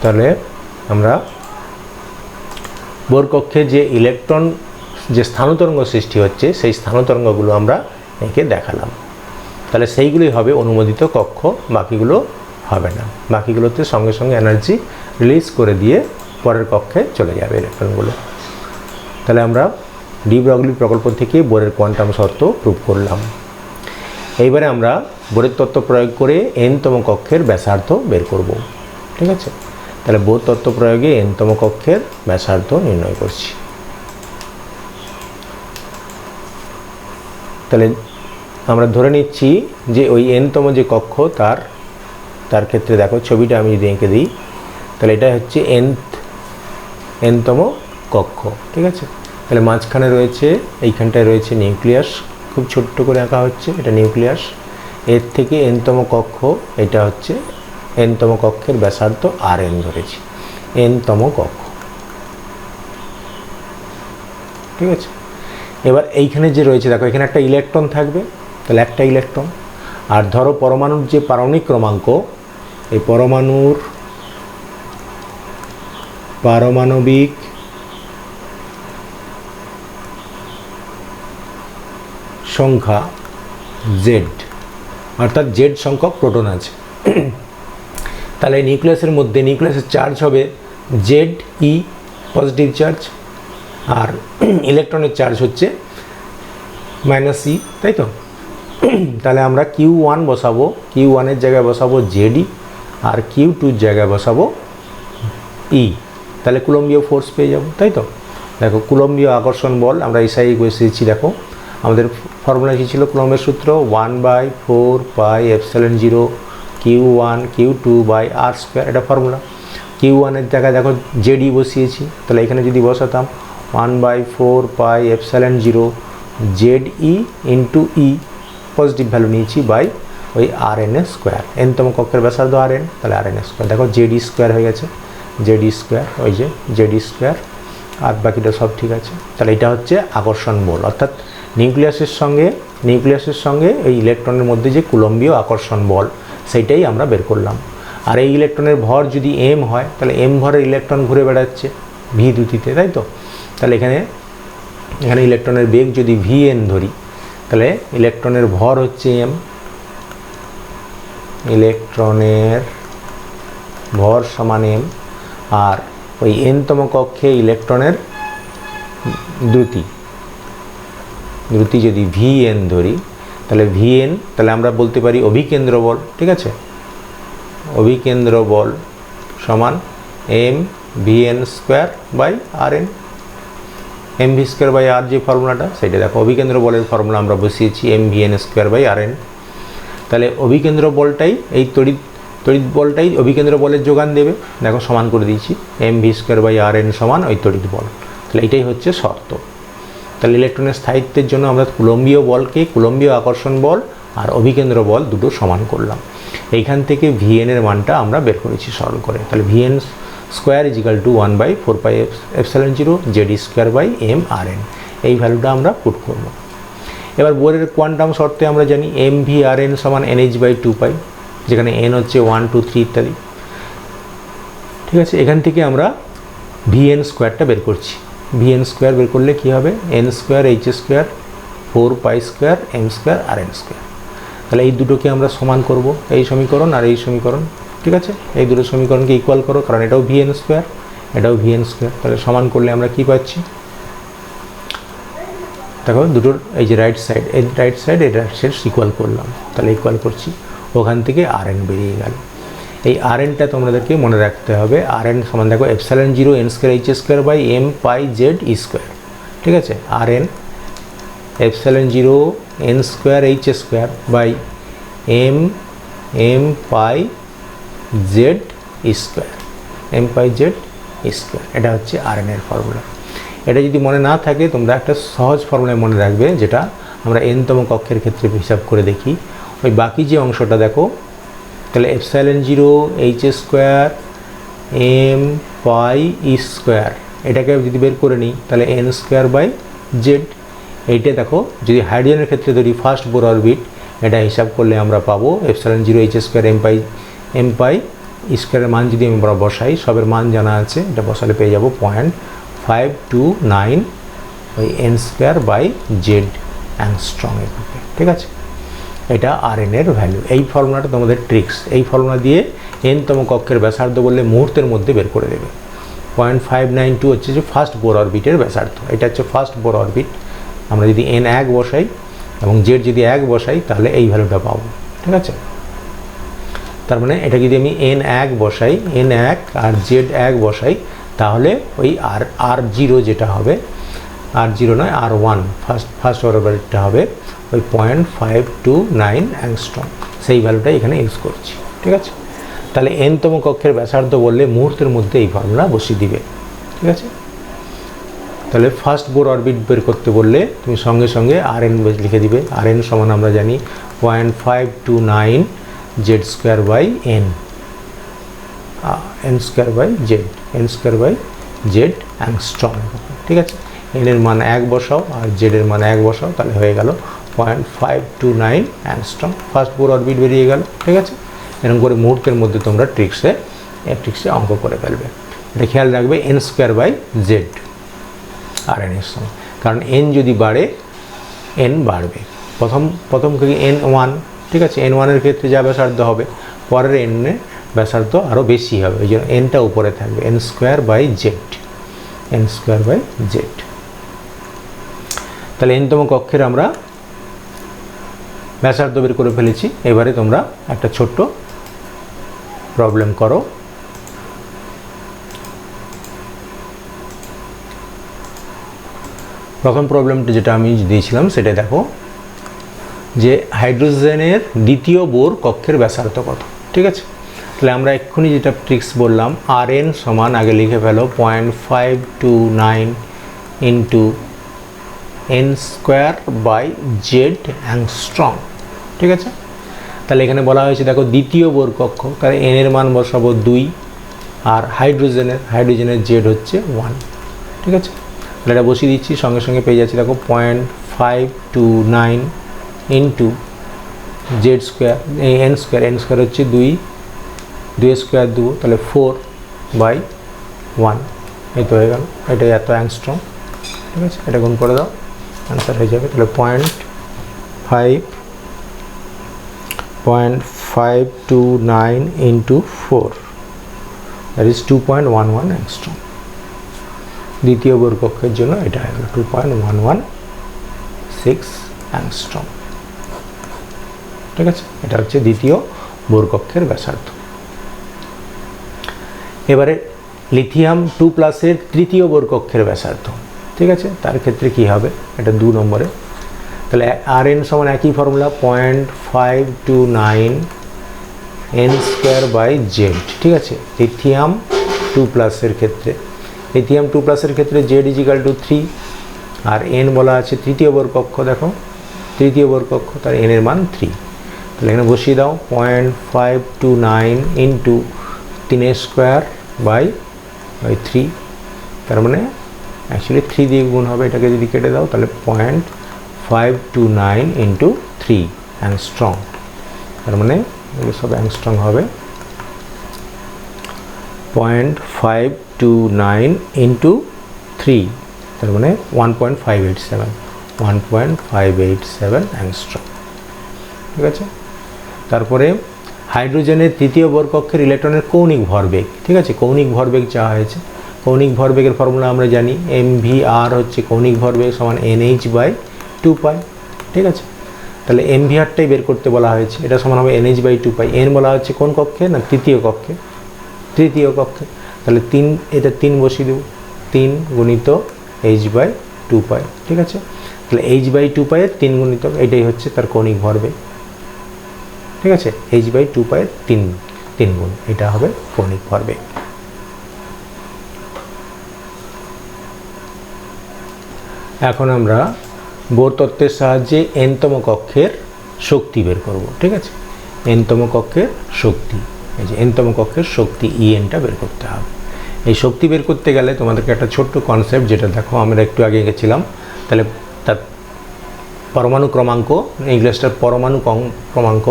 তাহলে আমরা বোর কক্ষে যে ইলেকট্রন যে স্থানতরঙ্গ সৃষ্টি হচ্ছে, সেই স্থানতরঙ্গগুলো আমরা এঁকে দেখালাম। তাহলে সেইগুলোই হবে অনুমোদিত কক্ষ, বাকিগুলো হবে না। বাকিগুলোতে সঙ্গে সঙ্গে এনার্জি রিলিজ করে দিয়ে পরের কক্ষে চলে যাবে ইলেকট্রনগুলো। তাহলে আমরা ডি ব্রগলি প্রকল্প থেকে বোরের কোয়ান্টাম শর্ত প্রুভ করলাম। এইবারে আমরা বোরের তত্ত্ব প্রয়োগ করে n-তম কক্ষের ব্যাসার্ধ বের করব। ঠিক আছে, তাহলে বোর তত্ত্ব প্রয়োগে n-তম কক্ষের ব্যাসার্ধ নির্ণয় করছি। তাহলে আমরা ধরে নিচ্ছি যে ওই n-তম যে কক্ষ তার ক্ষেত্রে দেখো ছবিটা আমি যদি এঁকে দিই, তাহলে এটা হচ্ছে n-তম কক্ষ। ঠিক আছে, তাহলে মাঝখানে রয়েছে, এইখানটায় রয়েছে নিউক্লিয়াস, খুব ছোট্ট করে আঁকা হচ্ছে, এটা নিউক্লিয়াস। এর থেকে n-তম কক্ষ, এটা হচ্ছে n-তম কক্ষের ব্যাসার্ধ Rn ধরেছি, n-তম কক্ষ। ঠিক আছে, এবার এইখানে যে রয়েছে দেখো, এখানে একটা ইলেকট্রন থাকবে, তাহলে একটা ইলেকট্রন। আর ধরো পরমাণুর যে পারমাণবিক ক্রমাঙ্ক, এই পারমাণবিক সংখ্যা z, অর্থাৎ z সংখ্যক প্রোটন আছে। তাহলে নিউক্লিয়াসের মধ্যে নিউক্লিয়াসের চার্জ হবে Ze পজিটিভ চার্জ, আর ইলেকট্রনের চার্জ হচ্ছে -e, তাই তো? তাহলে আমরা Q1 বসাবো, Q1-এর জায়গায় বসাবো Ze, আর Q2-র জায়গায় বসাবো E। তাহলে কুলম্বীয় ফোর্স পেয়ে যাব, তাই তো? দেখো কুলম্বীয় আকর্ষণ বল আমরা এসআই বসিয়েছি। দেখো আমাদের ফর্মুলা কী ছিল, কুলম্বের সূত্র 1/4πε0 Q1 Q2/r², এটা ফর্মুলা। Q1-এর জায়গায় দেখো Ze বসিয়েছি, তাহলে এখানে যদি বসাতাম 1/4πε0 Ze into E, positive value নিয়েছি, বাই ওই Rn², n-তম কক্ষের ব্যাসার্ধ Rn, তাহলে Rn²। দেখো Ze² হয়ে গেছে, Ze², ওই যে Ze², আর বাকিটা সব ঠিক আছে। তাহলে এটা হচ্ছে আকর্ষণ বল, অর্থাৎ নিউক্লিয়াসের সঙ্গে এই ইলেকট্রনের মধ্যে যে কুলম্বীয় আকর্ষণ বল, সেইটাই আমরা বের করলাম। আর এই ইলেকট্রনের ভর যদি m হয়, তাহলে m ভরের ইলেকট্রন ঘুরে বেড়াচ্ছে v দ্রুতিতে, তাই তো? তাহলে এখানে ইলেকট্রনের বেগ যদি vn ধরি, তাহলে ইলেকট্রনের ভর হচ্ছে m, ইলেকট্রনের ভর সমান m, আর ওই n-তম কক্ষে ইলেকট্রনের দ্রুতি যদি vn ধরি, তাহলে vn, তাহলে আমরা বলতে পারি অভিকেন্দ্র বল। ঠিক আছে, অভিকেন্দ্র বল সমান mvn²/Rn, mv²/r যে ফর্মুলাটা, সেটা দেখো অভিকেন্দ্র বলের ফর্মুলা আমরা বসিয়েছি mvn²/Rn। তাহলে অভিকেন্দ্র বলটাই, এই তড়িৎ বলটাই অভিকেন্দ্র বলের যোগান দেবে। দেখো সমান করে দিয়েছি, mv²/Rn সমান ওই তড়িৎ বল। তাহলে এটাই হচ্ছে শর্ত। তাহলে ইলেকট্রনের স্থায়িত্বের জন্য আমরা কুলম্বীয় বলকে, কুলম্বীয় আকর্ষণ বল আর অভিকেন্দ্র বল দুটো সমান করলাম। এইখান থেকে vn এর মানটা আমরা বের করেছি সরল করে। তাহলে vn² = 1/4πε0 Ze²/mRn, এই ভ্যালুটা আমরা পুট করব। এবার বোরের কোয়ান্টাম শর্তে আমরা জানি mvrn সমান nh/2π, যেখানে n হচ্ছে 1 2 3 ইত্যাদি। ঠিক আছে, এখান থেকে আমরা vn²টা বের করছি। vn² বের করলে কি হবে, n² h² 4π² m² Rn²। তাহলে এই দুটোকে আমরা সমান করব, এই সমীকরণ আর এই সমীকরণ। ঠিক আছে, এই দুটো সমীকরণকে ইকুয়াল করো, কারণ এটাও vn², এটাও vn²। তাহলে সমান করলে আমরা কি পাচ্ছি, দেখো দুটোর এই যে রাইট সাইড এই রাইট সাইড ইকুয়াল করলাম, তাহলে ইকুয়াল করছি, ওখান থেকে Rn বেরিয়ে গেল। এই Rnটা তোমাদেরকে মনে রাখতে হবে। Rn সমান দেখো epsilon 0 n square h square by m pi Z e square, ঠিক আছে। Rn epsilon 0 n square h square by m pi Z e square, m pi Z e square, এটা হচ্ছে Rn এর ফর্মুলা। এটা যদি মনে না থাকে তোমরা একটা সহজ ফর্মুলায় মনে রাখবে, যেটা আমরা nতম কক্ষের ক্ষেত্রে হিসাব করে দেখি। ওই বাকি যে অংশটা দেখো, তাহলে এপসাইলন 0 h স্কোয়ার m পাই ই স্কোয়ার, এটাকে যদি বের করে নিই তাহলে n স্কোয়ার বাই জেড। এইটা দেখো যদি হাইড্রোজেনের ক্ষেত্রে ধরি ফার্স্ট বোর অরবিট, এটা হিসাব করলে আমরা পাবো এপসাইলন 0 h স্কোয়ার m পাই ই স্কোয়ারের মান যদি আমরা বসাই, সবের মান জানা আছে, এটা বসালে পেয়ে যাবো 0.529 ওই n square by Z angstrom এককে, ঠিক আছে। এটা Rn এর ভ্যালু। এই ফর্মুলাটা তোমাদের ট্রিক্স। এই ফর্মুলা দিয়ে nতম কক্ষের ব্যাসার্ধ বললে মুহূর্তের মধ্যে বের করে দেবে। 0.592 হচ্ছে যে ফার্স্ট বোর অরবিটের ব্যাসার্ধ, এটা হচ্ছে ফার্স্ট বোর অরবিট। আমরা যদি n 1 বসাই এবং জেড যদি 1 বসাই তাহলে এই ভ্যালুটা পাবো, ঠিক আছে। তার মানে এটা যদি আমি n 1 বসাই, n 1 আর জেড 1 বসাই, তাহলে ওই R0 যেটা হবে, R0 নয় R1 ফার্স্ট অরবিটটা হবে ওই 0.529 অ্যাংস্ট্রম, সেই ভ্যালুটাই এখানে ইউজ করছি, ঠিক আছে। তাহলে nতম কক্ষের ব্যাসার্ধ বললে মুহূর্তের মধ্যে এই ফর্মুলা বসিয়ে দিবে, ঠিক আছে। তাহলে ফার্স্ট বোর অরবিট বের করতে বললে তুমি সঙ্গে সঙ্গে Rn লিখে দিবে। Rn সমান আমরা জানি 0.529 Z square by n square by Z, n square by Z angstrom, ঠিক আছে। n এর মান 1 বসাও আর জেড এর মান 1 বসাও, তাহলে হয়ে গেল 0.529 অ্যাংস্ট্রম, ফার্স্ট বোর অরবিট বেরিয়ে গেল, ঠিক আছে। এরকম করে মুহূর্তের মধ্যে তোমরা ট্রিক্সে অঙ্ক করে ফেলবে। এটা খেয়াল রাখবে n square by Z Rn এর সময়, কারণ n যদি বাড়ে n বাড়বে, প্রথম থেকে n1, ঠিক আছে। n1 এর ক্ষেত্রে যা ব্যাসার্ধ হবে, পরের n এর ব্যাসার্ধ আরও বেশি হবে, ওই জন্য nটা উপরে থাকবে, n square by Z, n square by Z. তাহলে nতম কক্ষের আমরা ব্যাসার্ধ বের করে ফেলেছি। এবারে তোমরা একটা ছোট্ট প্রবলেম করো। প্রথম প্রবলেমটা যেটা আমি দিয়েছিলাম সেটা দেখো যে হাইড্রোজেনের দ্বিতীয় বোর কক্ষের ব্যাসার্ধ কত, ঠিক আছে। তাহলে আমরা এক্ষুনি যেটা ট্রিক্স বললাম, Rn সমান আগে লিখে ফেলো 0.529 into n square by Z angstrom, ঠিক আছে। তাহলে এখানে বলা হয়েছে দেখো দ্বিতীয় বোর কক্ষ, তাহলে n এর মান বসাবো 2 আর হাইড্রোজেনের জেড হচ্ছে 1, ঠিক আছে। তাহলে এটা বসিয়ে দিচ্ছি, সঙ্গে সঙ্গে পেয়ে যাচ্ছি দেখো 0.529 ইন্টু জেড স্কোয়ার, এই n স্কোয়ার হচ্ছে 2 স্কোয়ার 2, তাহলে 4/1, এই তো হয়ে গেল, এটাই এত অ্যাংস্ট্রম, ঠিক আছে। এটা গুণ করে দাও, অ্যান্সার হয়ে যাবে। তাহলে 0.529 ইন্টু 4, দ্যাট ইজ 2.11 অ্যাংস্ট্রম। দ্বিতীয় বোর কক্ষের জন্য এটা হয়ে গেল 2.116 অ্যাংস্ট্রম, ঠিক আছে। এটা হচ্ছে দ্বিতীয় বোর কক্ষের ব্যাসার্ধ। এবারে লিথিয়াম 2+ তৃতীয় বোর কক্ষের ব্যাসার্ধ, ঠিক আছে। তার ক্ষেত্রে কি হবে, এটা 2 নম্বরে। তাহলে Rn সমান একই formula 0.529 n square by Z, ঠিক আছে। লিথিয়াম 2+ ক্ষেত্রে, লিথিয়াম 2+ ক্ষেত্রে জেড ইজিক্যাল টু 3 আর n বলা আছে তৃতীয় বোর কক্ষ, দেখো তৃতীয় বোর কক্ষ, তার n এর মান 3। তাহলে এখানে বসিয়ে দাও 0.529 ইন্টু 3 স্কোয়ার বাই 3, তার মানে অ্যাকচুয়ালি 3 দিয়ে গুণ হবে, এটাকে যদি কেটে দাও তাহলে 0.529 ইন্টু 3 অ্যাংস্ট্রম, তার মানে এগুলো সব অ্যাংস্ট্রম হবে। 0.529 ইন্টু 3, তার মানে 1.587 অ্যাংস্ট্রম, ঠিক আছে। তারপরে হাইড্রোজেনের তৃতীয় বোর কক্ষের ইলেকট্রনের কৌণিক ভরবেগ, ঠিক আছে। কৌণিক ভরবেগ চাওয়া হয়েছে। কৌণিক ভরবেগের ফর্মুলা আমরা জানি, mvr হচ্ছে কৌণিক ভরবেগ সমান nh বাই টু পাই, ঠিক আছে। তাহলে এমভিআরটাই বের করতে বলা হয়েছে, এটা সমান হবে nh by two pi. N বলা হচ্ছে কোন কক্ষে, না তৃতীয় কক্ষে, তৃতীয় কক্ষে। তাহলে এটা 3 বসিয়ে দেব, 3 গুণিত এইচ বাই টু পাই, ঠিক আছে। তাহলে এইচ বাই টু পাইয়ের 3 গুণিতক, এটাই হচ্ছে তার কৌণিক ভরবেগ, ঠিক আছে। এইচ বাই টু পাইয়ের 3 গুণ, এটা হবে কৌণিক ভরবেগ। এখন আমরা বোর তত্ত্বের সাহায্যে এনতম কক্ষের শক্তি বের করব, ঠিক আছে। এনতম কক্ষের শক্তি, এই যে এনতম কক্ষের শক্তি ইএনটা বের করতে হবে। এই শক্তি বের করতে গেলে তোমাদেরকে একটা ছোট্ট কনসেপ্ট, যেটা দেখো আমরা একটু আগে গেছিলাম, তাহলে তার পরমাণু ক্রমাঙ্ক, ইংলিশটার পরমাণু ক্রমাঙ্ক,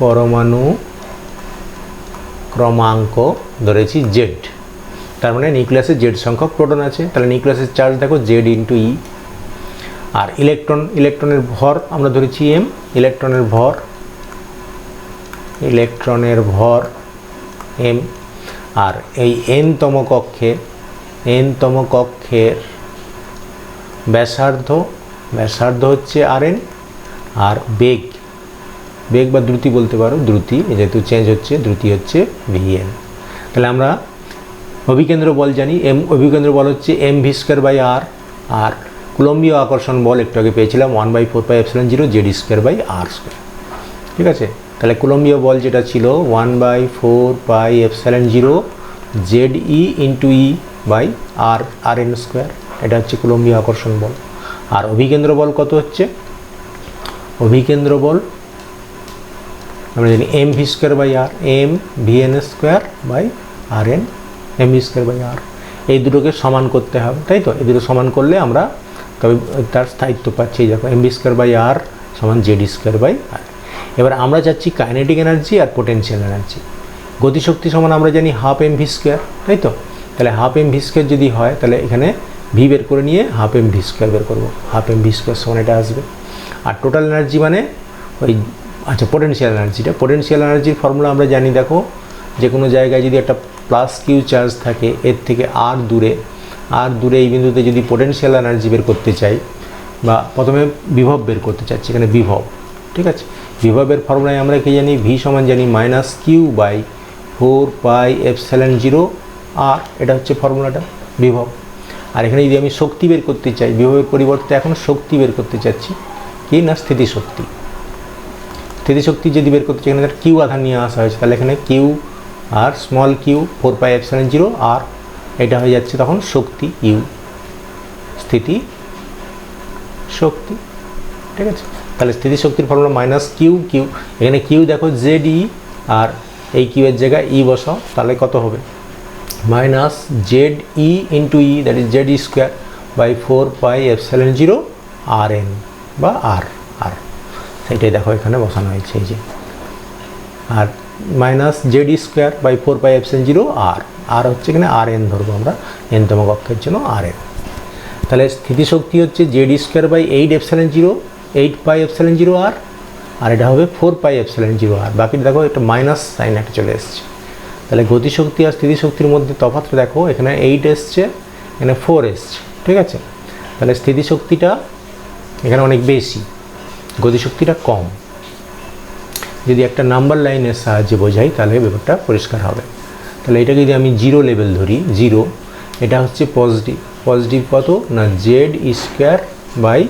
পরমাণু ক্রমাঙ্ক ধরেছি জেড। তার মানে নিউক্লিয়াসে জেড সংখ্যক প্রোটন আছে, তাহলে নিউক্লিয়াসের চার্জ দেখো জেড ইন্টু ই। আর ইলেকট্রনের ভর আমরা ধরেছি এম, ইলেকট্রনের ভর এম। আর এই এনতম কক্ষের ব্যাসার্ধ হচ্ছে আর এন, আর বেগ বা দ্রুতি বলতে পারো, দ্রুতি যেহেতু চেঞ্জ হচ্ছে, দ্রুতি হচ্ছে ভিএন। তাহলে আমরা অভিকেন্দ্র বল জানি, অভিকেন্দ্র বল হচ্ছে M V square by R. আর কুলম্বীয় আকর্ষণ বল একটু আগে পেয়েছিলাম 1/4πε0 Z square by R square, ঠিক আছে। তাহলে কুলম্বীয় বল যেটা ছিল 1/4πε0 Z E into E by R N square, এটা হচ্ছে কুলম্বীয় আকর্ষণ বল। আর অভিকেন্দ্র বল কত হচ্ছে, অভিকেন্দ্র বল আমরা জানি M V square by R, M V N square by R N, M V square by R. এই দুটোকে সমান করতে হবে, তাই তো। এই দুটো সমান করলে আমরা তবে তার স্থায়িত্ব পাচ্ছি, দেখো M V square by R সমান জেড স্কোয়ার বাই আর। এবার আমরা চাচ্ছি কাইনেটিক এনার্জি আর পোটেনশিয়াল এনার্জি। গতিশক্তি সমান আমরা জানি হাফ এম ভি স্কোয়ার, তাই তো। তাহলে হাফ এম ভি স্কোয়ার যদি হয়, তাহলে এখানে ভি বের করে নিয়ে হাফ এম ভি স্কোয়ার বের করবো, হাফ এম ভি স্কোয়ার সমান এটা আসবে। আর টোটাল এনার্জি মানে ওই, আচ্ছা পোটেনশিয়াল এনার্জির ফর্মুলা আমরা জানি, দেখো যে কোনো জায়গায় যদি একটা প্লাস কিউ চার্জ থাকে, এর থেকে আর দূরে এই বিন্দুতে যদি পোটেনশিয়াল এনার্জি বের করতে চাই, বা প্রথমে বিভব বের করতে চাচ্ছি, এখানে বিভব, ঠিক আছে। বিভবের ফর্মুলায় আমরা কি জানি, ভি সমান জানি -q/4πε0 আর, এটা হচ্ছে ফর্মুলাটা বিভব। আর এখানে যদি আমি শক্তি বের করতে চাই, বিভবের পরিবর্তে এখন শক্তি বের করতে চাচ্ছি, কি না স্থিতিশক্তি যদি বের করতে চাই, এখানে কিউ আধান নিয়ে আসা হয়েছে, তাহলে এখানে কিউ আর স্মল কিউ 4πε0 আর, এটা হয়ে যাচ্ছে তখন শক্তি ইউ, স্থিতি শক্তি, ঠিক আছে। তাহলে স্থিতিশক্তির ফর্মুলা -q, এখানে কিউ দেখো জেড ই, আর এই কিউ এর জায়গায় ই বসাও, তাহলে কত হবে -Z E into E, that is Z square by 4πε0 R N বা আর, সেইটাই দেখো এখানে বসানো হয়েছে, এই যে। আর -জেড স্কোয়ার বাই 4πε0 আর হচ্ছে এখানে আর এন ধরবো আমরা, এনতম কক্ষের জন্য আর এন। তাহলে স্থিতিশক্তি হচ্ছে জেড স্কোয়ার বাই 8πε0 আর এটা হবে 4πε0 আর, বাকি দেখো একটা মাইনাস সাইন একটা চলে এসছে। তাহলে গতিশক্তি আর স্থিতিশক্তির মধ্যে তফাৎটা দেখো, এখানে 8 এসছে, এখানে 4 এসছে, ঠিক আছে। তাহলে স্থিতিশক্তিটা এখানে অনেক বেশি, গতিশক্তিটা কম। যদি একটা নাম্বার লাইনের সাহায্যে বোঝাই, তাহলে ব্যাপারটা পরিষ্কার হবে। তাহলে এটা যদি আমি 0 লেভেল ধরি, 0 এটা হচ্ছে পজিটিভ কত না Z square by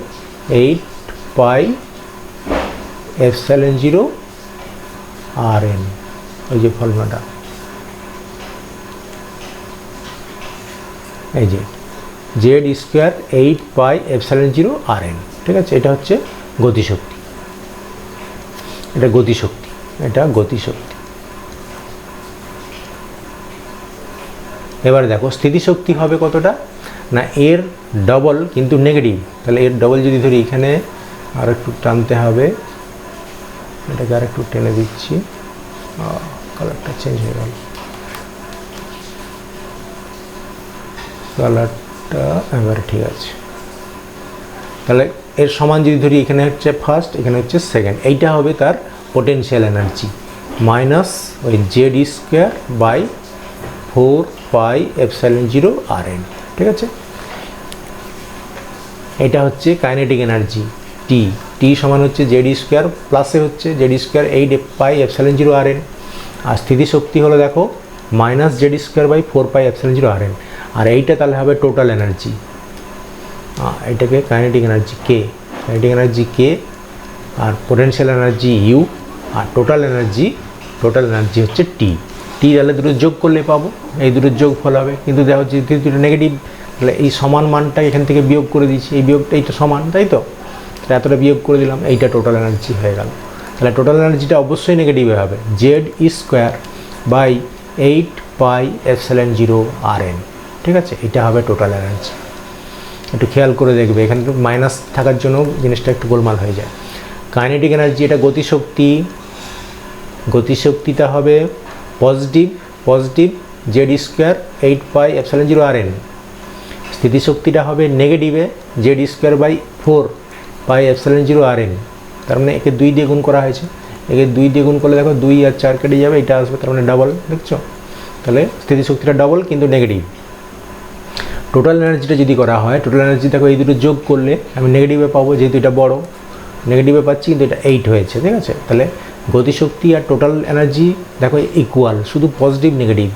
8πε0 R N, ওই যে ফর্মুলাটা, এই যে জেড স্কোয়ার 8πε0 আর এন, ঠিক আছে। এটা হচ্ছে গতিশক্তি, এটা গতিশক্তি। এবার দেখো স্থিতিশক্তি হবে কতটা না এর ডবল কিন্তু নেগেটিভ। তাহলে এর ডবল যদি ধরি, এখানে আর একটু টানতে হবে, এটাকে আর একটু টেনে দিচ্ছি, কালারটা চেঞ্জ হয়ে গেল, কালারটা এবার ঠিক আছে। তাহলে এর সমান যদি ধরি, এখানে হচ্ছে ফার্স্ট, এখানে হচ্ছে সেকেন্ড, এইটা হবে তার পোটেনশিয়াল এনার্জি মাইনাস ওই Z square by 4πε0 R N, ঠিক আছে। এটা হচ্ছে কাইনেটিক এনার্জি টি, টি সমান হচ্ছে জেড স্কোয়ার প্লাসে হচ্ছে জেড স্কোয়ার 8πε0 RN, আর স্থিতিশক্তি হলো দেখো minus Z square by 4πε0 RN, আর এইটা তাহলে হবে টোটাল এনার্জি, এটাকে kinetic energy K, kinetic energy K, আর পোটেনশিয়াল এনার্জি ইউ, আর টোটাল এনার্জি হচ্ছে টি। টি তাহলে দুটো যোগ করলে পাবো, এই দুটো যোগফল হবে, কিন্তু দেখো যদি দুটো নেগেটিভ তাহলে এই সমান মানটা এখান থেকে বিয়োগ করে দিচ্ছি, এই বিয়োগটা এইটা সমান, তাই তো, তাহলে এতটা বিয়োগ করে দিলাম, এইটা টোটাল এনার্জি হয়ে গেল। তাহলে টোটাল এনার্জিটা অবশ্যই নেগেটিভ হবে, জেড স্কোয়ার বাই 8πε0 RN, ঠিক আছে, এটা হবে টোটাল এনার্জি। একটু খেয়াল করে দেখবে, এখানে একটু মাইনাস থাকার জন্য জিনিসটা একটু গোলমাল হয়ে যায়। কাইনেটিক এনার্জি এটা গতিশক্তি, গতিশক্তিটা হবে পজিটিভ জেড স্কোয়ার 8πε0 RN, স্থিতিশক্তিটা হবে নেগেটিভে জেড স্কোয়ার বাই 4πε0 RN, তার মানে একে 2 দিয়ে গুণ করা হয়েছে, একে 2 দিয়ে গুণ করলে দেখো 2 আর 4 কেটে যাবে, এটা আসবে, তার মানে ডাবল, দেখছো, তাহলে স্থিতিশক্তিটা ডবল কিন্তু নেগেটিভ। টোটাল এনার্জিটা যদি করা হয়, টোটাল এনার্জি দেখো এই দুটো যোগ করলে আমি নেগেটিভে পাবো, যেহেতু এটা বড় নেগেটিভে পাচ্ছি, কিন্তু এটা 8 হয়েছে, ঠিক আছে। তাহলে গতিশক্তি আর টোটাল এনার্জি দেখো ইকুয়াল, শুধু পজিটিভ নেগেটিভ,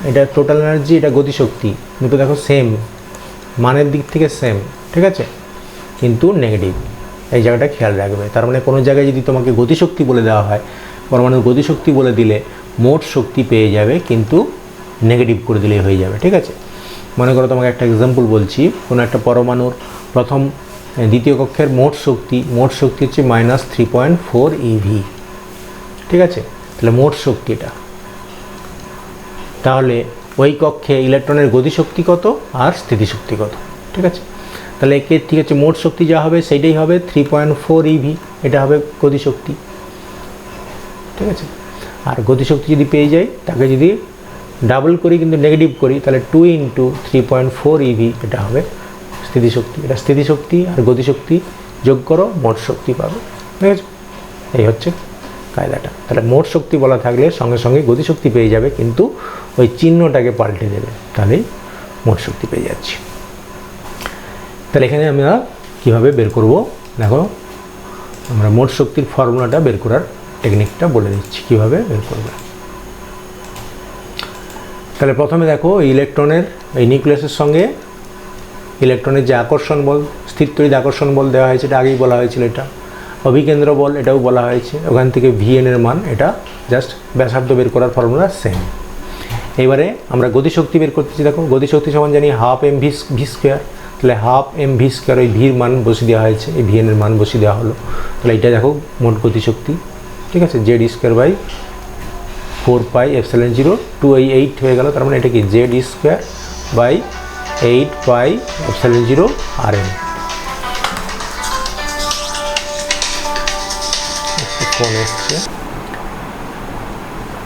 এটা টোটাল এনার্জি, এটা গতিশক্তি, কিন্তু দেখো সেম মানের দিক থেকে সেম, ঠিক আছে, কিন্তু নেগেটিভ, এই জায়গাটা খেয়াল রাখবে। তার মানে কোনো জায়গায় যদি তোমাকে গতিশক্তি বলে দেওয়া হয়, পরমাণুর গতিশক্তি বলে দিলে মোট শক্তি পেয়ে যাবে, কিন্তু নেগেটিভ করে দিলেই হয়ে যাবে, ঠিক আছে। মনে করো তোমাকে একটা এক্সাম্পল বলছি, কোনো একটা পরমাণুর দ্বিতীয় কক্ষের মোট শক্তি হচ্ছে -3.4 eV, ঠিক আছে, তাহলে মোট শক্তিটা, তাহলে ওই কক্ষে ইলেকট্রনের গতিশক্তি কত আর স্থিতিশক্তি কত, ঠিক আছে। তাহলে একে ঠিক আছে, মোট শক্তি যা হবে সেইটাই হবে 3.4 eV, এটা হবে গতিশক্তি, ঠিক আছে। আর গতিশক্তি যদি পেয়ে যাই, তাকে যদি ডাবল করি কিন্তু নেগেটিভ করি, তাহলে 2 × 3.4 eV, এটা হবে স্থিতিশক্তি। এটা স্থিতিশক্তি আর গতিশক্তি যোগ করো, মোট শক্তি পাবে, ঠিক আছে। এই হচ্ছে কায়দাটা। তাহলে মোট শক্তি বলা থাকলে সঙ্গে সঙ্গে গতিশক্তি পেয়ে যাবে, কিন্তু ওই চিহ্নটাকে পাল্টে দেবে, তাহলেই মোট শক্তি পেয়ে যাচ্ছি। তাহলে এখানে আমরা কীভাবে বের করব, দেখো আমরা মোট শক্তির ফর্মুলাটা বের করার টেকনিকটা বলে দিচ্ছি, কীভাবে বের করবে। তাহলে প্রথমে দেখো ইলেকট্রনের এই নিউক্লিয়াসের সঙ্গে ইলেকট্রনের যে আকর্ষণ বল, স্থির তড়িৎ আকর্ষণ বল দেওয়া হয়েছে, এটা আগেই বলা হয়েছিল, এটা অভিকেন্দ্র বল, এটাও বলা হয়েছে, ওখান থেকে Vn এর মান, এটা জাস্ট ব্যাসার্ধ বের করার ফর্মুলা সেম। এবারে আমরা গতিশক্তি বের করতেছি, দেখো গতিশক্তি সমান জানি 12 mv², তাহলে 12 mv² ওই ভির মান বসিয়ে দেওয়া হয়েছে, এই Vn এর মান বসিয়ে দেওয়া হলো, তাহলে এটা দেখো মোট গতিশক্তি, ঠিক আছে, জেড স্কোয়ার বাই 4πε0, 2 এই 8 হয়ে গেল, তার মানে এটা কি জেড স্কোয়ার বাই 8πε0 RN।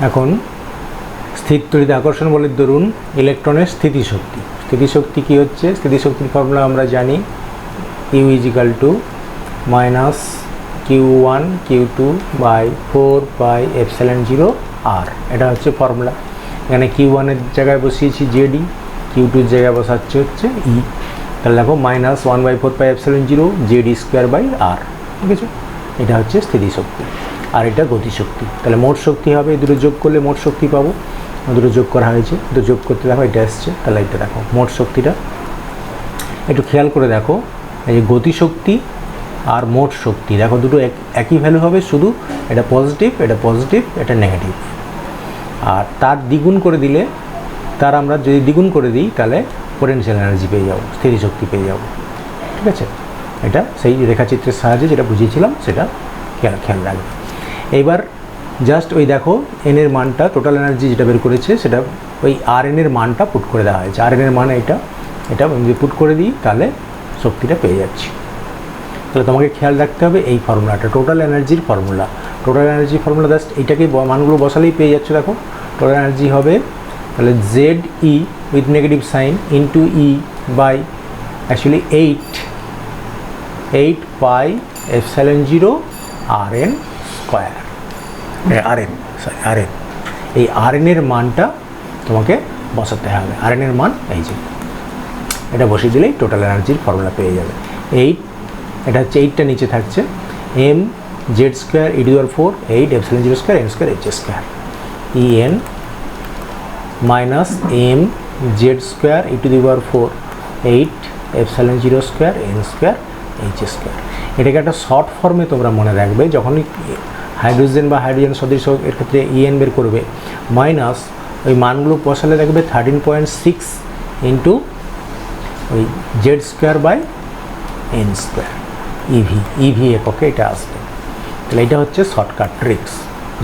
এখন স্থির তড়িৎ আকর্ষণ বলের দরুন ইলেকট্রনের স্থিতিশক্তি, স্থিতিশক্তি কি হচ্ছে, স্থিতিশক্তির ফর্মুলা আমরা জানি, U = -Q1 Q2 by 4πε0 R, এটা হচ্ছে ফর্মুলা। এখানে Q1 এর জায়গায় বসিয়েছি ZE, Q2 এর জায়গায় বসাচ্ছে হচ্ছে E, তাহলে দেখো -1/4πε0 ZE²/R, ঠিক আছে, এটা হচ্ছে স্থিতিশক্তি, আর এটা গতিশক্তি। তাহলে মোট শক্তি হবে, দুটো যোগ করলে মোট শক্তি পাবো, দুটো যোগ করা হয়েছে, দুটো যোগ করতে দেখো এটা আসছে, তাহলে এটা দেখো মোট শক্তিটা একটু খেয়াল করে দেখো, এই যে গতিশক্তি আর মোট শক্তি দেখো দুটো একই ভ্যালু হবে, শুধু এটা পজিটিভ, এটা নেগেটিভ, আর তার দ্বিগুণ করে দিলে, তার আমরা যদি দ্বিগুণ করে দিই তাহলে পোটেনশিয়াল এনার্জি পেয়ে যাবো, স্থিতিশক্তি পেয়ে যাবো, ঠিক আছে। এটা সেই রেখাচিত্রের সাহায্যে যেটা বুঝিয়েছিলাম সেটা খেয়াল রাখবে। এইবার জাস্ট ওই দেখো এন এর মানটা, টোটাল এনার্জি যেটা বের করেছে সেটা ওই RN এর মানটা পুট করে দেওয়া হয়েছে, RN এর মান এটা যদি পুট করে দিই তাহলে শক্তিটা পেয়ে যাচ্ছি। তাহলে তোমাকে খেয়াল রাখতে হবে এই ফর্মুলাটা, টোটাল এনার্জির ফর্মুলা, জাস্ট এইটাকে মানগুলো বসালেই পেয়ে যাচ্ছে। দেখো টোটাল এনার্জি হবে তাহলে ZE with negative sign into E by actually 8πε0 RN², RN, এই RN এর মানটা তোমাকে বসাতে হবে, RN এর মান এই যে এটা বসিয়ে দিলেই টোটাল এনার্জির ফর্মুলা পেয়ে যাবে। 8, এটা হচ্ছে 8টা নিচে থাকছে, m Z square e to the power 4 8 epsilon 0 square n square h square, e n minus m Z square e to the power 4 8 epsilon 0 square n square h square. এটাকে একটা শর্ট ফর্মে তোমরা মনে রাখবে, যখনই হাইড্রোজেন বা hydrogen সদৃশ এর ক্ষেত্রে ইএন বের করবে, মাইনাস ওই মানগুলো বসালে দেখবে 13.6 ইন্টু ওই Z square by N square eV এককে এটা আসবে। তাহলে এটা হচ্ছে শর্টকাট ট্রিক্স।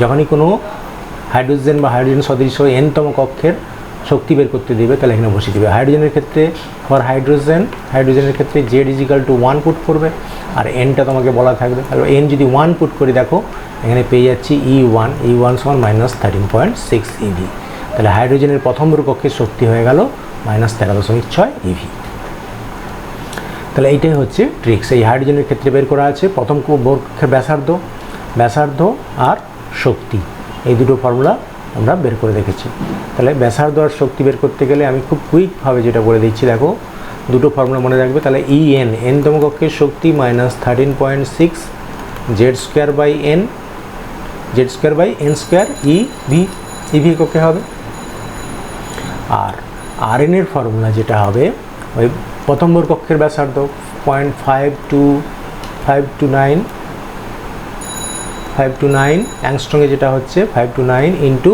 যখনই কোনো হাইড্রোজেন বা হাইড্রোজেন সদৃশ এনতম কক্ষের শক্তি বের করতে দেবে, তাহলে এখানে বসিয়ে দেবে। হাইড্রোজেনের ক্ষেত্রে ফর হাইড্রোজেনের ক্ষেত্রে জেড ইজিক্যাল টু 1 পুট করবে, আর এনটা তোমাকে বলা থাকবে। আর এন যদি 1 পুট করে দেখো, এখানে পেয়ে যাচ্ছি ই1 সমান মাইনাস 13.6 ইভি। তাহলে হাইড্রোজেনের প্রথম কক্ষের শক্তি হয়ে গেল মাইনাস 13.6 ইভি। তাহলে এইটাই হচ্ছে ট্রিক্স। এই হাইড্রোজেনের ক্ষেত্রে বের করা আছে প্রথম কক্ষের ব্যাসার্ধ আর শক্তি, এই দুটো ফর্মুলা আমরা বের করে দেখেছি। তাহলে ব্যাসার্ধ আর শক্তি বের করতে গেলে আমি খুব কুইকভাবে যেটা বলে দিচ্ছি, দেখো দুটো ফর্মুলা মনে রাখবে। তাহলে এনতম কক্ষের শক্তি minus 13.6 Z square by N square eV কক্ষে হবে। আর আর এনের ফর্মুলা যেটা হবে, ওই প্রথম কক্ষের ব্যাসার্ধ 529 অ্যাংস্ট্রঙে, যেটা হচ্ছে 529 ইন্টু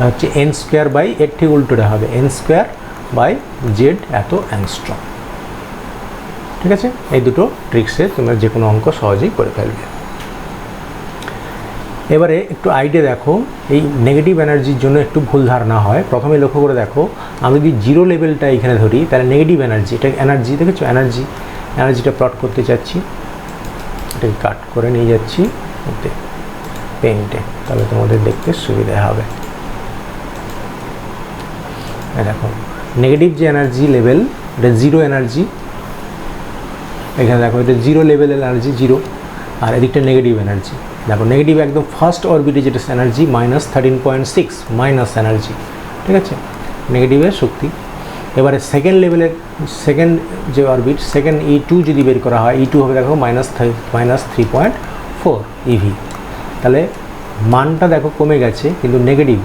হচ্ছে এন স্কোয়ার বাই এর ঠিক উল্টোটা হবে এন স্কোয়ার বাই জেড এত অ্যাংস্ট্রং। ঠিক আছে, এই দুটো ট্রিক্সে তোমরা যে কোনো অঙ্ক সহজেই করে ফেলবে। এবারে একটু আইডিয়া দেখো, এই নেগেটিভ এনার্জির জন্য একটু ভুল ধারণা হয়। প্রথমে লক্ষ্য করে দেখো, আমি যদি জিরো লেভেলটা এখানে ধরি, তাহলে নেগেটিভ এনার্জি, এটা এনার্জি দেখেছো, এনার্জিটা প্লট করতে চাচ্ছি, এটাকে কাট করে নিয়ে যাচ্ছি পেনটে, তাহলে তোমাদের দেখতে সুবিধা হবে। দেখো নেগেটিভ যে এনার্জি লেভেল, এটা জিরো এনার্জি, এখানে দেখো এটা জিরো লেভেল এনার্জি জিরো, আর এদিকটা নেগেটিভ এনার্জি। দেখো নেগেটিভ একদম ফার্স্ট অরবিটে যেটা এনার্জি মাইনাস 13.6 মাইনাস এনার্জি, ঠিক আছে, নেগেটিভের শক্তি। এবারে সেকেন্ড লেভেলের সেকেন্ড যে অরবিট, সেকেন্ড E2 যদি বের করা হয়, E2 হবে দেখো মাইনাস 3.4 ইভি। তাহলে মানটা দেখো কমে গেছে, কিন্তু নেগেটিভ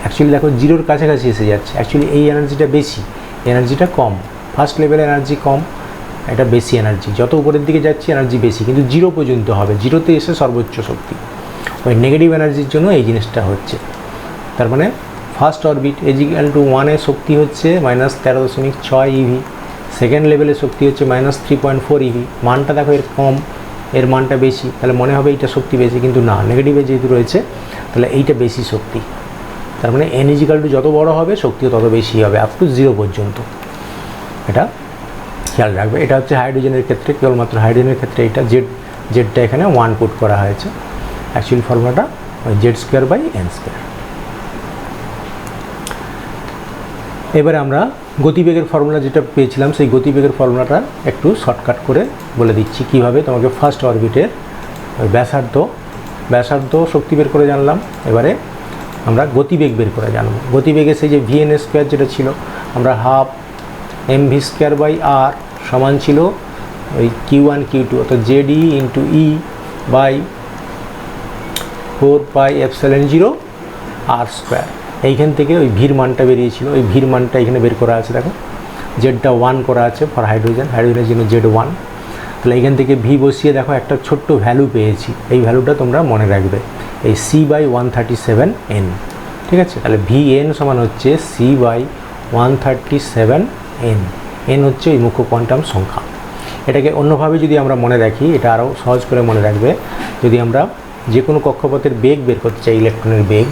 অ্যাকচুয়ালি দেখো জিরোর কাছাকাছি এসে যাচ্ছে। অ্যাকচুয়ালি এই এনার্জিটা বেশি, এনার্জিটা কম, ফার্স্ট লেভেলের এনার্জি কম, এটা বেশি এনার্জি। যত উপরের দিকে যাচ্ছি এনার্জি বেশি, কিন্তু জিরো পর্যন্ত হবে, জিরোতে এসে সর্বোচ্চ শক্তি। ওই নেগেটিভ এনার্জির জন্য এই জিনিসটা হচ্ছে। তার মানে ফার্স্ট অরবিট ইজিক্যাল টু 1-এর শক্তি হচ্ছে মাইনাস 13.6 ইভি, সেকেন্ড লেভেলের শক্তি হচ্ছে মাইনাস 3.4 ইভি। মানটা দেখো এর কম, এর মানটা বেশি, তাহলে মনে হবে এইটা শক্তি বেশি, কিন্তু না, নেগেটিভে যেহেতু রয়েছে তাহলে এইটা বেশি শক্তি। তার মানে এন ইজিক্যাল টু যত বড় হবে শক্তিও তত বেশি হবে, আপ টু 0 পর্যন্ত। এটা খেয়াল রাখবে। এটা হচ্ছে হাইড্রোজেনের ক্ষেত্রে, কেবলমাত্র হাইড্রোজেনের ক্ষেত্রে এটা জেডটা এখানে 1 পুট করা হয়েছে। অ্যাকচুয়ালি ফর্মুলাটা ওই Z square by N square. এবারে আমরা গতিবেগের ফর্মুলা যেটা পেয়েছিলাম, সেই গতিবেগের ফর্মুলাটা একটু শর্টকাট করে বলে দিচ্ছি কীভাবে। তোমাকে ফার্স্ট অরবিটের ওই ব্যাসার্ধ শক্তি বের করে জানলাম, এবারে আমরা গতিবেগ বের করে জানবো। গতিবেগে সেই যে ভিএন স্কোয়ার যেটা ছিল, আমরা half M V square by R সমান ছিল ওই Q1 Q2, অর্থাৎ Z E into E by 4 pi epsilon 0 R square. এইখান থেকে ওই ভির মানটা বেরিয়েছিল, ওই ভির মানটা এখানে বের করা আছে। দেখো জেডটা 1 করা আছে ফর হাইড্রোজেনের জন্য জেড 1। তাহলে এইখান থেকে ভি বসিয়ে দেখো একটা ছোট্ট ভ্যালু পেয়েছি, এই ভ্যালুটা তোমরা মনে রাখবে, এই সি বাই 137 এন। ঠিক আছে, তাহলে ভি এন সমান হচ্ছে সি বাই 137 এন হচ্ছে এই মুখ্য কোয়ান্টাম সংখ্যা। এটাকে অন্যভাবে যদি আমরা মনে রাখি, এটা আরও সহজ করে মনে রাখবে, যদি আমরা যে কোনো কক্ষপথের বেগ বের করতে চাই, ইলেকট্রনের বেগ,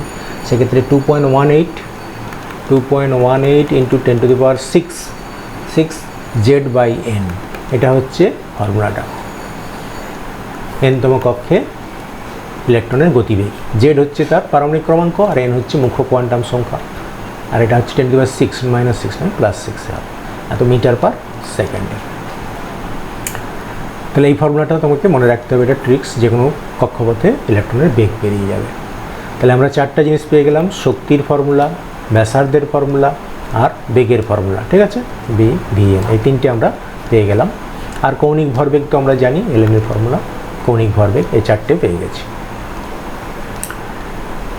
সেক্ষেত্রে 2.18 ইন্টু 10⁶ জেড বাই এন, এটা হচ্ছে ফর্মুলাটা। এনতম কক্ষে ইলেকট্রনের গতিবেগ, জেড হচ্ছে তার পারমাণবিক ক্রমাঙ্ক, আর এন হচ্ছে মুখ্য কোয়ান্টাম সংখ্যা, আর এটা হচ্ছে 10⁶ -6 এত মিটার পার সেকেন্ডে। তাহলে এই ফর্মুলাটা তোমাকে মনে রাখতে হবে, এটা ট্রিক্স, যে কোনো কক্ষপথে ইলেকট্রনের বেগ বেরিয়ে যাবে। তাহলে আমরা 4টা জিনিস পেয়ে গেলাম: শক্তির ফর্মুলা, ব্যাসার্ধের ফর্মুলা, আর বেগের ফর্মুলা, ঠিক আছে, বি ভি এন, এই তিনটে আমরা পেয়ে গেলাম। আর কৌণিক ভরবেগ তো আমরা জানি, এলএন এর ফর্মুলা, কৌণিক ভরবেগ, এই চারটে পেয়ে গেছি।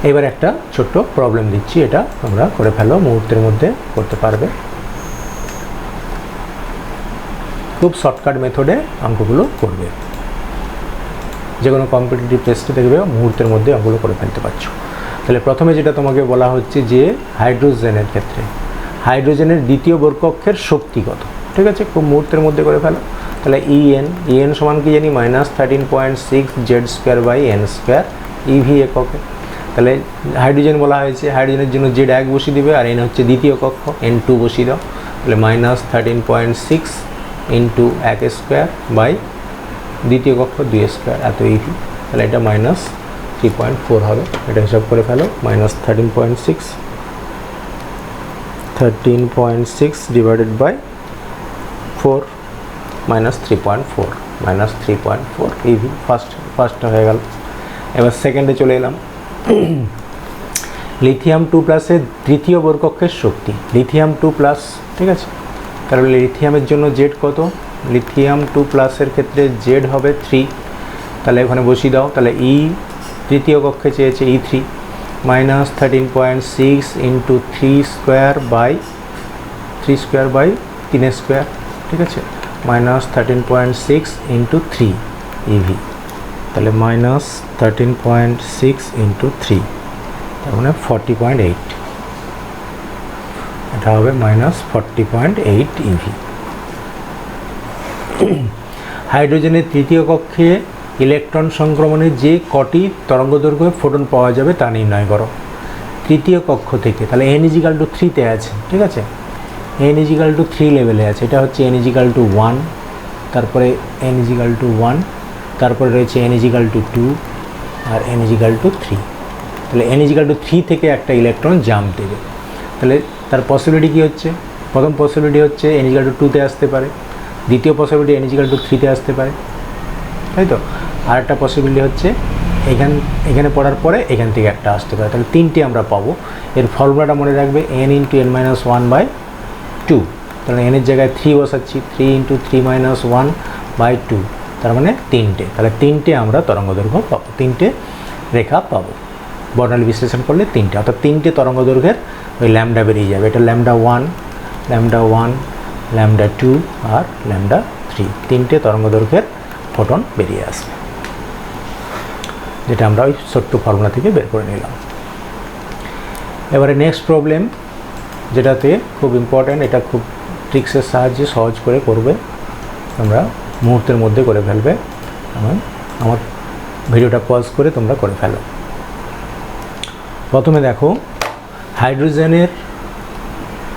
এবার একটা ছোট্ট প্রবলেম দিচ্ছি, এটা তোমরা করে ফেলো, মুহূর্তের মধ্যে করতে পারবে। খুব শর্টকাট মেথডে অঙ্কগুলো করবে, যে কোনো কম্পিটিটিভ টেস্টে দেখবে মুহূর্তের মধ্যে অঙ্কগুলো করে ফেলতে পারছো। তাহলে প্রথমে যেটা তোমাকে বলা হচ্ছে যে হাইড্রোজেনের ক্ষেত্রে হাইড্রোজেনের দ্বিতীয় বর্গকক্ষের শক্তি কত, ঠিক আছে, খুব মুহূর্তের মধ্যে করে ফেলো। তাহলে ইএন সমান কি জানি -13.6 Z²/n², ইভি এককে। তাহলে হাইড্রোজেন বলা হয়েছে, হাইড্রোজেনের জন্য Z1 বসিয়ে দিবে, আর এন হচ্ছে দ্বিতীয় কক্ষ, N2 বসিয়ে দাও। তাহলে -13.6 ইন্টু 1² দ্বিতীয় কক্ষ 2² এত ইভি। তাহলে এটা -3.4 হবে, এটা হিসাব করে ফেলো। -13.6 ডিভাইডেড বাই 4 -3.4 ইভি ফার্স্ট হয়ে গেল। এবার সেকেন্ডে চলে এলাম। লিথিয়াম 2+ এর তৃতীয় বর্গকক্ষের শক্তি, লিথিয়াম 2+, ঠিক আছে। তাহলে লিথিয়ামের জন্য জেড কত, লিথিয়াম 2+ এর ক্ষেত্রে জেড হবে 3, তাহলে ওখানে বসিয়ে দাও। তাহলে তৃতীয় কক্ষে চেয়েছে E3, -13.6 ইন্টু 3² ঠিক আছে, -13.6 ইন্টু 3 ইভি। তাহলে -13.6 ইন্টু 3, তার মানে 40.8, এটা হবে -40.8 ইভি। হাইড্রোজেনের তৃতীয় কক্ষে ইলেকট্রন সংক্রমণে যে কটি তরঙ্গদৈর্ঘ্যে ফোটন পাওয়া যাবে তা নির্ণয় করো তৃতীয় কক্ষ থেকে। তাহলে n=3 আছে, ঠিক আছে, n=3 লেভেলে আছে। এটা হচ্ছে n=1, তারপরে n=1, তারপরে রয়েছে n=2 আর n=3। তাহলে n=3 থেকে একটা ইলেকট্রন জাম্প দেবে। তাহলে তার পসিবিলিটি কী হচ্ছে, প্রথম পসিবিলিটি হচ্ছে n=2-তে আসতে পারে, দ্বিতীয় পসিবিলিটি n=3-তে আসতে পারে, তাই তো। আর একটা পসিবিলিটি হচ্ছে এখানে পড়ার পরে এখান থেকে একটা আসতে পারে। তাহলে তিনটে আমরা পাবো। এর ফর্মুলাটা মনে রাখবে, n × n-1/2। তাহলে n এর জায়গায় 3 বসাচ্ছি, 3 × 3-1/2, তার মানে তিনটে। তাহলে তিনটে আমরা তরঙ্গদৈর্ঘ্য পাবো, তিনটে রেখা পাবো। বর্ণালী বিশ্লেষণ করলে তিনটে, অর্থাৎ তিনটে তরঙ্গদৈর্ঘ্যের ওই ল্যামডা বেরিয়ে যাবে। এটা λ1, λ2 আর λ3, তিনটে তরঙ্গদৈর্ঘ্যের ফোটন বেরিয়ে আসবে, যেটা আমরা ওই ছোট্ট ফর্মুলা থেকে বের করে নিলাম। এবারে নেক্সট প্রবলেম, যেটাতে খুব ইম্পর্ট্যান্ট, এটা খুব ট্রিক্সের সাহায্যে সহজ করে করবে, তোমরা মুহূর্তের মধ্যে করে ফেলবে। আমার ভিডিওটা পজ করে তোমরা করে ফেলো। প্রথমে দেখো, হাইড্রোজেনের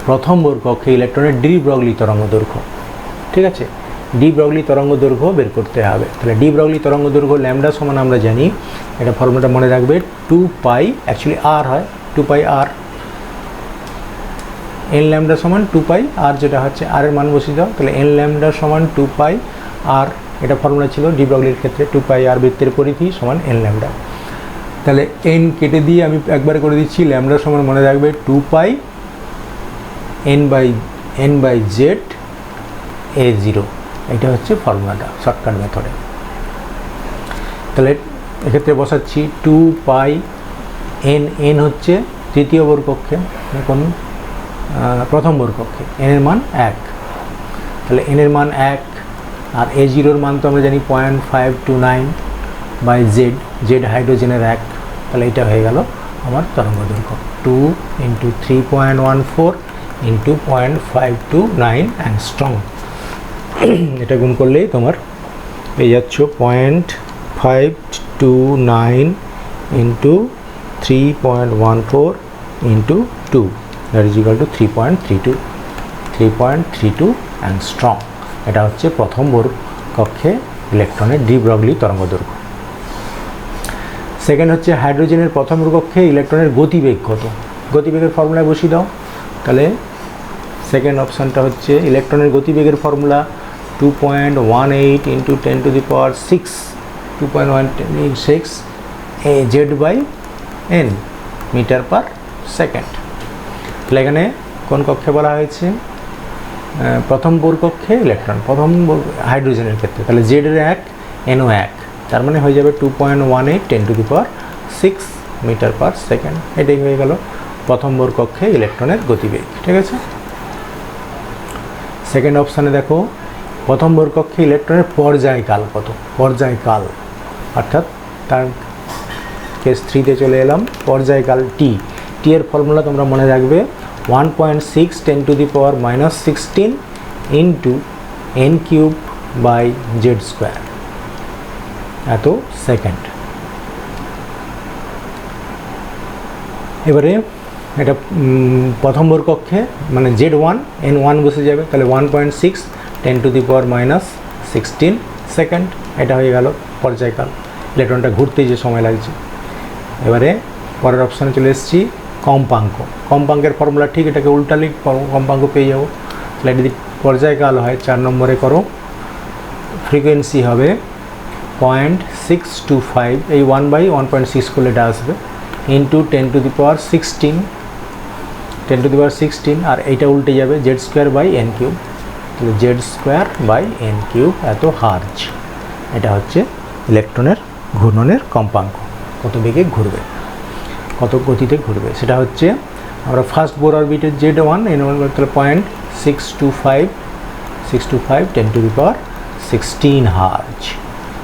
প্রথম বর্গকক্ষে ইলেকট্রনের ডি ব্রগলি তরঙ্গদৈর্ঘ্য, ঠিক আছে, ডি ব্রগলি তরঙ্গদৈর্ঘ্য বের করতে হবে। তাহলে ডি ব্রগলি তরঙ্গদৈর্ঘ্য ল্যামডা সমান আমরা জানি, এটা ফর্মুলাটা মনে রাখবে, 2π, অ্যাকচুয়ালি r হয় 2πr, n ল্যামডা সমান 2πr, যেটা হচ্ছে r এর মান বসিয়ে দাও। তাহলে n ল্যামডা সমান 2πr, এটা ফর্মুলা ছিল ডি ব্রগলির ক্ষেত্রে, 2πr বৃত্তের পরিধি সমান n ল্যামডা। তাহলে n কেটে দিয়ে আমি একবারে করে দিচ্ছি, ল্যামডা সমান মনে রাখবে 2π n/z a0, এটা হচ্ছে ফর্মুলাটা শর্টকাট মেথডে। তাহলে এক্ষেত্রে বসাচ্ছি 2π n হচ্ছে তৃতীয় বর্গকক্ষে, কোন প্রথম বর্গকক্ষে n এর মান 1, তাহলে n এর মান 1, আর a0-র মান তো আমরা জানি 0.529/z, z হাইড্রোজেনের 1, তাহলে এটা হয়ে গেল আমার তরঙ্গদৈর্ঘ্য 2 × 3.14 × 0.529 অ্যাংস্ট্রম। এটা গুণ করলেই তোমার পেয়ে যাচ্ছ 0.529 × 3.14 × 2, that is equal two 3.32 angstrom. এটা হচ্ছে প্রথম কক্ষে ইলেকট্রনের ডি ব্রগলি তরঙ্গদৈর্ঘ্য। সেকেন্ড হচ্ছে হাইড্রোজেনের প্রথম কক্ষে ইলেকট্রনের গতিবেগ কত, গতিবেগের ফর্মুলায় বসিয়ে দাও। তাহলে সেকেন্ড অপশানটা হচ্ছে ইলেকট্রনের গতিবেগের formula 2.18 × 10⁶, 2.186 z/n metre per second. তাহলে এখানে কোন কক্ষে বলা হয়েছে? প্রথম বোর কক্ষে ইলেকট্রন, প্রথম হাইড্রোজেনের ক্ষেত্রে। তাহলে জেড এর 1, এনও 1, তার মানে হয়ে যাবে 2.18 10⁶ মিটার পার সেকেন্ড। এটাই হয়ে গেল প্রথম বোর কক্ষে ইলেকট্রনের গতিবেগ। ঠিক আছে, সেকেন্ড অপশানে দেখো প্রথম বোর কক্ষে ইলেকট্রনের পর্যায়কাল কত? পর্যায়কাল অর্থাৎ তার কেস 3-তে চলে এলাম। পর্যায়কাল টি, টি এর ফর্মুলা তোমরা মনে রাখবে 1.6 10⁻⁻16 ইন্টু n³/z², এত সেকেন্ড। এবারে এটা প্রথম বোর কক্ষে মানে Z1 N1 বসে যাবে, তাহলে 1.6 10⁻⁻16 সেকেন্ড। এটা হয়ে গেল পর্যায়কাল, ইলেকট্রনটা ঘুরতে যে সময় লাগছে। এবারে পরের অপশানে চলে এসেছি কম্পাঙ্ক। কম্পাঙ্কের ফর্মুলা ঠিক এটাকে উল্টা লিখ, কম্পাঙ্ক পেয়ে যাবো। তাহলে যদি পর্যায়কাল হয় 4 নম্বরে করো, ফ্রিকোয়েন্সি হবে 0.625, এই 1/1.6 করলে এটা আসবে, ইন্টু 10⁻16 আর এইটা উল্টে যাবে Z²/n³, তাহলে Z²/n³ এত হার্জ। এটা হচ্ছে ইলেকট্রনের ঘূর্ণনের কম্পাঙ্ক, কত বেগে ঘুরবে, কত গতিতে ঘুরবে। সেটা হচ্ছে আমরা ফার্স্ট বোর অরবিটের Z1 N1 তাহলে 0.625 10⁻16 হার্জ।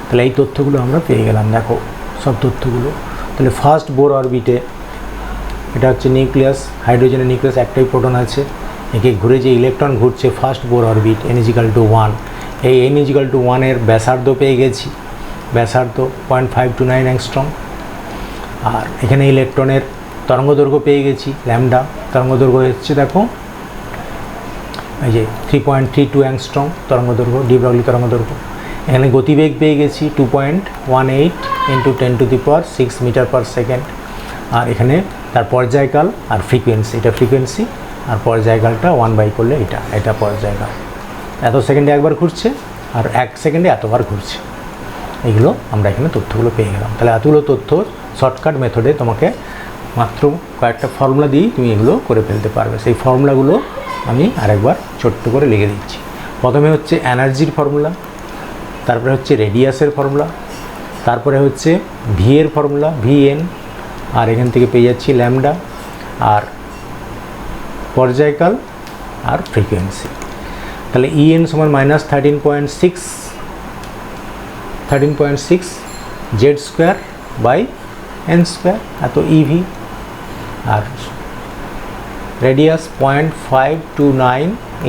তাহলে এই তথ্যগুলো আমরা পেয়ে গেলাম, দেখো সব তথ্যগুলো। তাহলে ফার্স্ট বোর অরবিটে এটা হচ্ছে নিউক্লিয়াস, হাইড্রোজেনের নিউক্লিয়াস একটাই প্রোটন আছে, একে ঘুরে যে ইলেকট্রন ঘুরছে ফার্স্ট বোর অরবিট n=1, এই n=1 এর ব্যাসার্ধ পেয়ে গেছি, ব্যাসার্ধ 0.529 অ্যাংস্ট্রম। আর এখানে ইলেকট্রনের তরঙ্গদৈর্ঘ্য পেয়ে গেছি ল্যামডা, তরঙ্গদৈর্ঘ্য হচ্ছে দেখো এই যে 3.32 অ্যাংস্ট্রম তরঙ্গদৈর্ঘ্য, ডি ব্রগলি তরঙ্গদৈর্ঘ্য। এখানে গতিবেগ পেয়ে গেছি 2.18 × 10⁶ মিটার পার সেকেন্ড। আর এখানে তার পর্যায়কাল আর ফ্রিকোয়েন্সি, এটা ফ্রিকোয়েন্সি আর পর্যায়কালটা 1/, করলে এটা পর্যায়কাল। এত সেকেন্ডে একবার ঘুরছে আর 1 সেকেন্ডে এতবার ঘুরছে। এইগুলো আমরা এখানে তথ্যগুলো পেয়ে গেলাম। তাহলে এতগুলো তথ্য শর্টকাট মেথডে তোমাকে মাত্র কয়েকটা ফর্মুলা দিয়েই তুমি এগুলো করে ফেলতে পারবে। সেই ফর্মুলাগুলো আমি আরেকবার ছোট্ট করে লিখে দিচ্ছি। প্রথমে হচ্ছে এনার্জির ফর্মুলা, তারপরে হচ্ছে রেডিয়াসের ফর্মুলা, তারপরে হচ্ছে ভি এর ফর্মুলা Vn, আর এখান থেকে পেয়ে যাচ্ছি ল্যামডা, আর পর্যায়কাল আর ফ্রিকোয়েন্সি। তাহলে En = -13.6 Z²/n², এত EV। আর রেডিয়াস 0.529 ×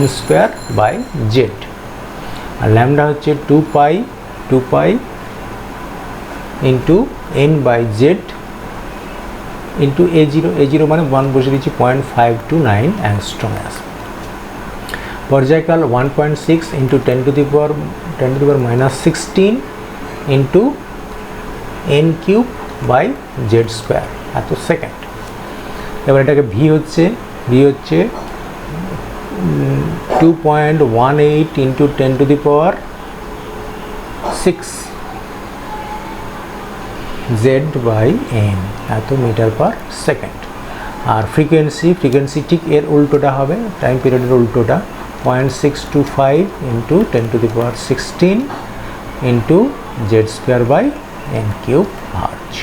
n²/z, আর ল্যামডা হচ্ছে 2π × n/z × a0 মানে 1 বসে দিচ্ছি 0.529 অ্যাংস্ট্রম আসবে। পর্যায়কাল 1.6 × 10⁻⁻16 × n³/z², এত সেকেন্ড। এবার এটাকে ভি হচ্ছে 2.18 × 10⁻6 Z/n, এত মিটার পার সেকেন্ড। আর ফ্রিকোয়েন্সি ঠিক এর উল্টোটা হবে, টাইম পিরিয়ডের উল্টোটা, 0.625 × 10⁻16 × Z²/n³ হার্জ।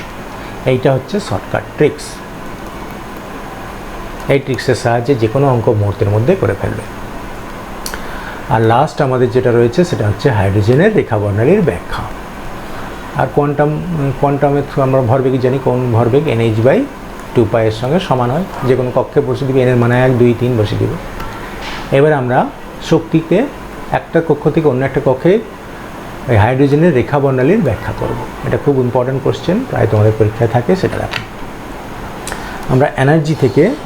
এইটা হচ্ছে শর্টকাট ট্রিক্স। এই ট্রিক্সের সাহায্যে যে কোনো অঙ্ক মুহূর্তের মধ্যে করে ফেলবে। আর লাস্ট আমাদের যেটা রয়েছে সেটা হচ্ছে হাইড্রোজেনের রেখা বর্ণালীর ব্যাখ্যা। আর কোয়ান্টামের থ্রু আমরা ভরবেগ জানি, কোন ভরবেগ nh/2π এর সঙ্গে সমান হয়। যে কোনো কক্ষে বসে দিবে, এনের মানে 1 2 3 বসে দিবে। এবার আমরা শক্তিকে একটা কক্ষ থেকে অন্য একটা কক্ষে এই হাইড্রোজেনের রেখা বর্ণালীর ব্যাখ্যা করব। এটা খুব ইম্পর্ট্যান্ট কোশ্চেন, প্রায় তোমাদের পরীক্ষায় থাকে, সেটা দেখো। আমরা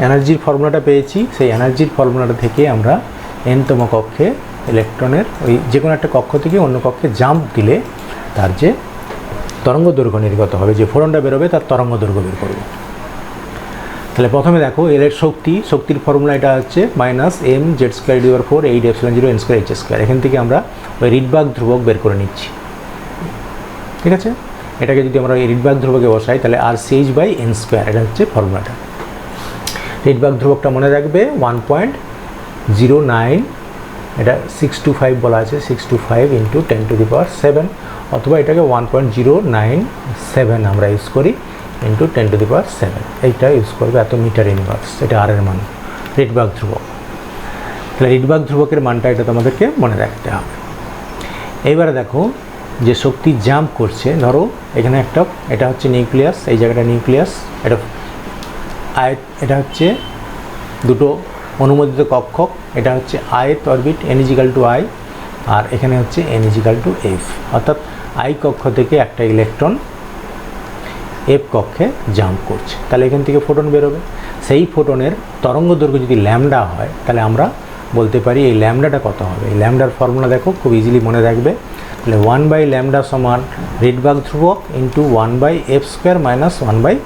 এনার্জির ফর্মুলাটা পেয়েছি, সেই এনার্জির ফর্মুলাটা থেকে আমরা nতম কক্ষে ইলেকট্রনের ওই যে কোনো একটা কক্ষ থেকে অন্য কক্ষে জাম্প দিলে তার যে তরঙ্গ দৈর্ঘ্য নির্গত হবে, যে ফোটনটা বেরোবে তার তরঙ্গ দৈর্ঘ্য বের করব। তাহলে প্রথমে দেখো এর শক্তির ফর্মুলা এটা হচ্ছে -mz²/4 8ε0 n²h²। এখান থেকে আমরা ওই রিডবার্গ ধ্রুবক বের করে নিচ্ছি, ঠিক আছে। এটাকে যদি আমরা এই রিডবার্গ ধ্রুবকে বসাই তাহলে RCh/n², এটা হচ্ছে ফর্মুলাটা। রিডবার্গ ধ্রুবকটা মনে রাখবে 1.09, এটা 625 বলা আছে, 625 ইন্টু 10⁻7, অথবা এটাকে 1.097 আমরা ইউজ করি ইন্টু 10⁻7, এইটা ইউজ করবে, এত মিটার ইনভার্স, এটা আর এর মান রিডবার্গ ধ্রুবক। তাহলে রিডবার্গ ধ্রুবকের মানটা এটা তোমাদেরকে মনে রাখতে হবে। এইবারে দেখো যে শক্তি জাম্প করছে, ধরো এখানে একটা, এটা হচ্ছে নিউক্লিয়াস, এই জায়গাটা নিউক্লিয়াস, এটা হচ্ছে দুটো অনুমোদিত কক্ষক, এটা হচ্ছে আয়ত অরবিট n=i, আর এখানে হচ্ছে n=f, অর্থাৎ i কক্ষ থেকে একটা ইলেকট্রন f কক্ষে জাম্প করছে। তাহলে এখান থেকে ফোটন বেরোবে। সেই ফোটনের তরঙ্গ দৈর্ঘ্য যদি ল্যামডা হয়, তাহলে আমরা বলতে পারি এই ল্যামডাটা কত হবে। এই ল্যামডার ফর্মুলা দেখো, খুব ইজিলি মনে রাখবে। তাহলে 1/λ সমান রিডবার্গ ধ্রুবক ইন্টু 1/f² মাইনাস 1/i²,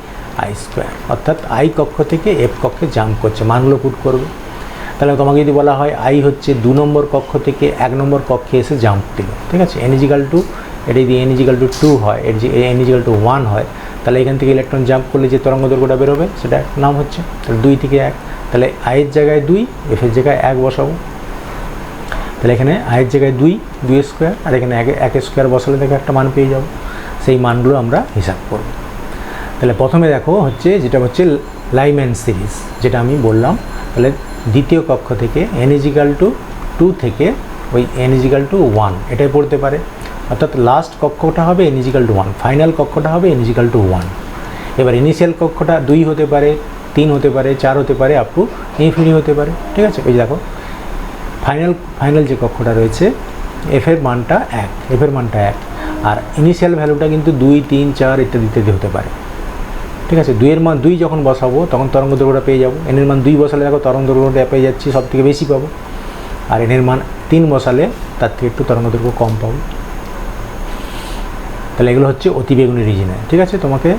অর্থাৎ i কক্ষ থেকে f কক্ষে জাম্প করছে, মানগুলো পুট করবে। তাহলে তোমাকে যদি বলা হয় i হচ্ছে 2 নম্বর কক্ষ থেকে 1 নম্বর কক্ষে এসে জাম্প দিল, ঠিক আছে, n=2, এটা যদি n=2 হয়, এর যে n=1 হয়, তাহলে এখান থেকে ইলেকট্রন জাম্প করলে যে তরঙ্গ দৈর্ঘ্যটা বেরোবে সেটা নাম হচ্ছে, তাহলে 2 থেকে 1, তাহলে i এর জায়গায় 2, f এর জায়গায় 1 বসাবো। তাহলে এখানে i এর জায়গায় 2² আর এখানে 1² বসালে দেখে একটা মান পেয়ে যাব। সেই মানগুলো আমরা হিসাব করব। তাহলে প্রথমে দেখো হচ্ছে যেটা হচ্ছে লাইম্যান সিরিজ, যেটা আমি বললাম। তাহলে দ্বিতীয় কক্ষ থেকে n=2 থেকে ওই n=1 এটাই পড়তে পারে, অর্থাৎ লাস্ট কক্ষটা হবে n=1, ফাইনাল কক্ষটা হবে n=1। এবার ইনিশিয়াল কক্ষটা 2 হতে পারে, 3 হতে পারে, 4 হতে পারে, আপ টু ইনফিনিটি হতে পারে, ঠিক আছে। ওই দেখো ফাইনাল যে কক্ষটা রয়েছে f এর মানটা 1, আর ইনিশিয়াল ভ্যালুটা কিন্তু 2, 3, 4 ইত্যাদি হতে পারে, ঠিক আছে। 2 এর মান 2 যখন বসাবো তখন তরঙ্গ দৈর্ঘ্যটা পেয়ে যাবো। n এর মান 2 বসালে দেখো তরঙ্গ দৈর্ঘ্যটা পেয়ে যাচ্ছি, সব থেকে বেশি পাবো। আর n এর মান 3 বসালে তার থেকে একটু তরঙ্গ দৈর্ঘ্য কম পাবো। তাহলে এগুলো হচ্ছে অতিবেগুনি রিজিনে, ঠিক আছে। তোমাকে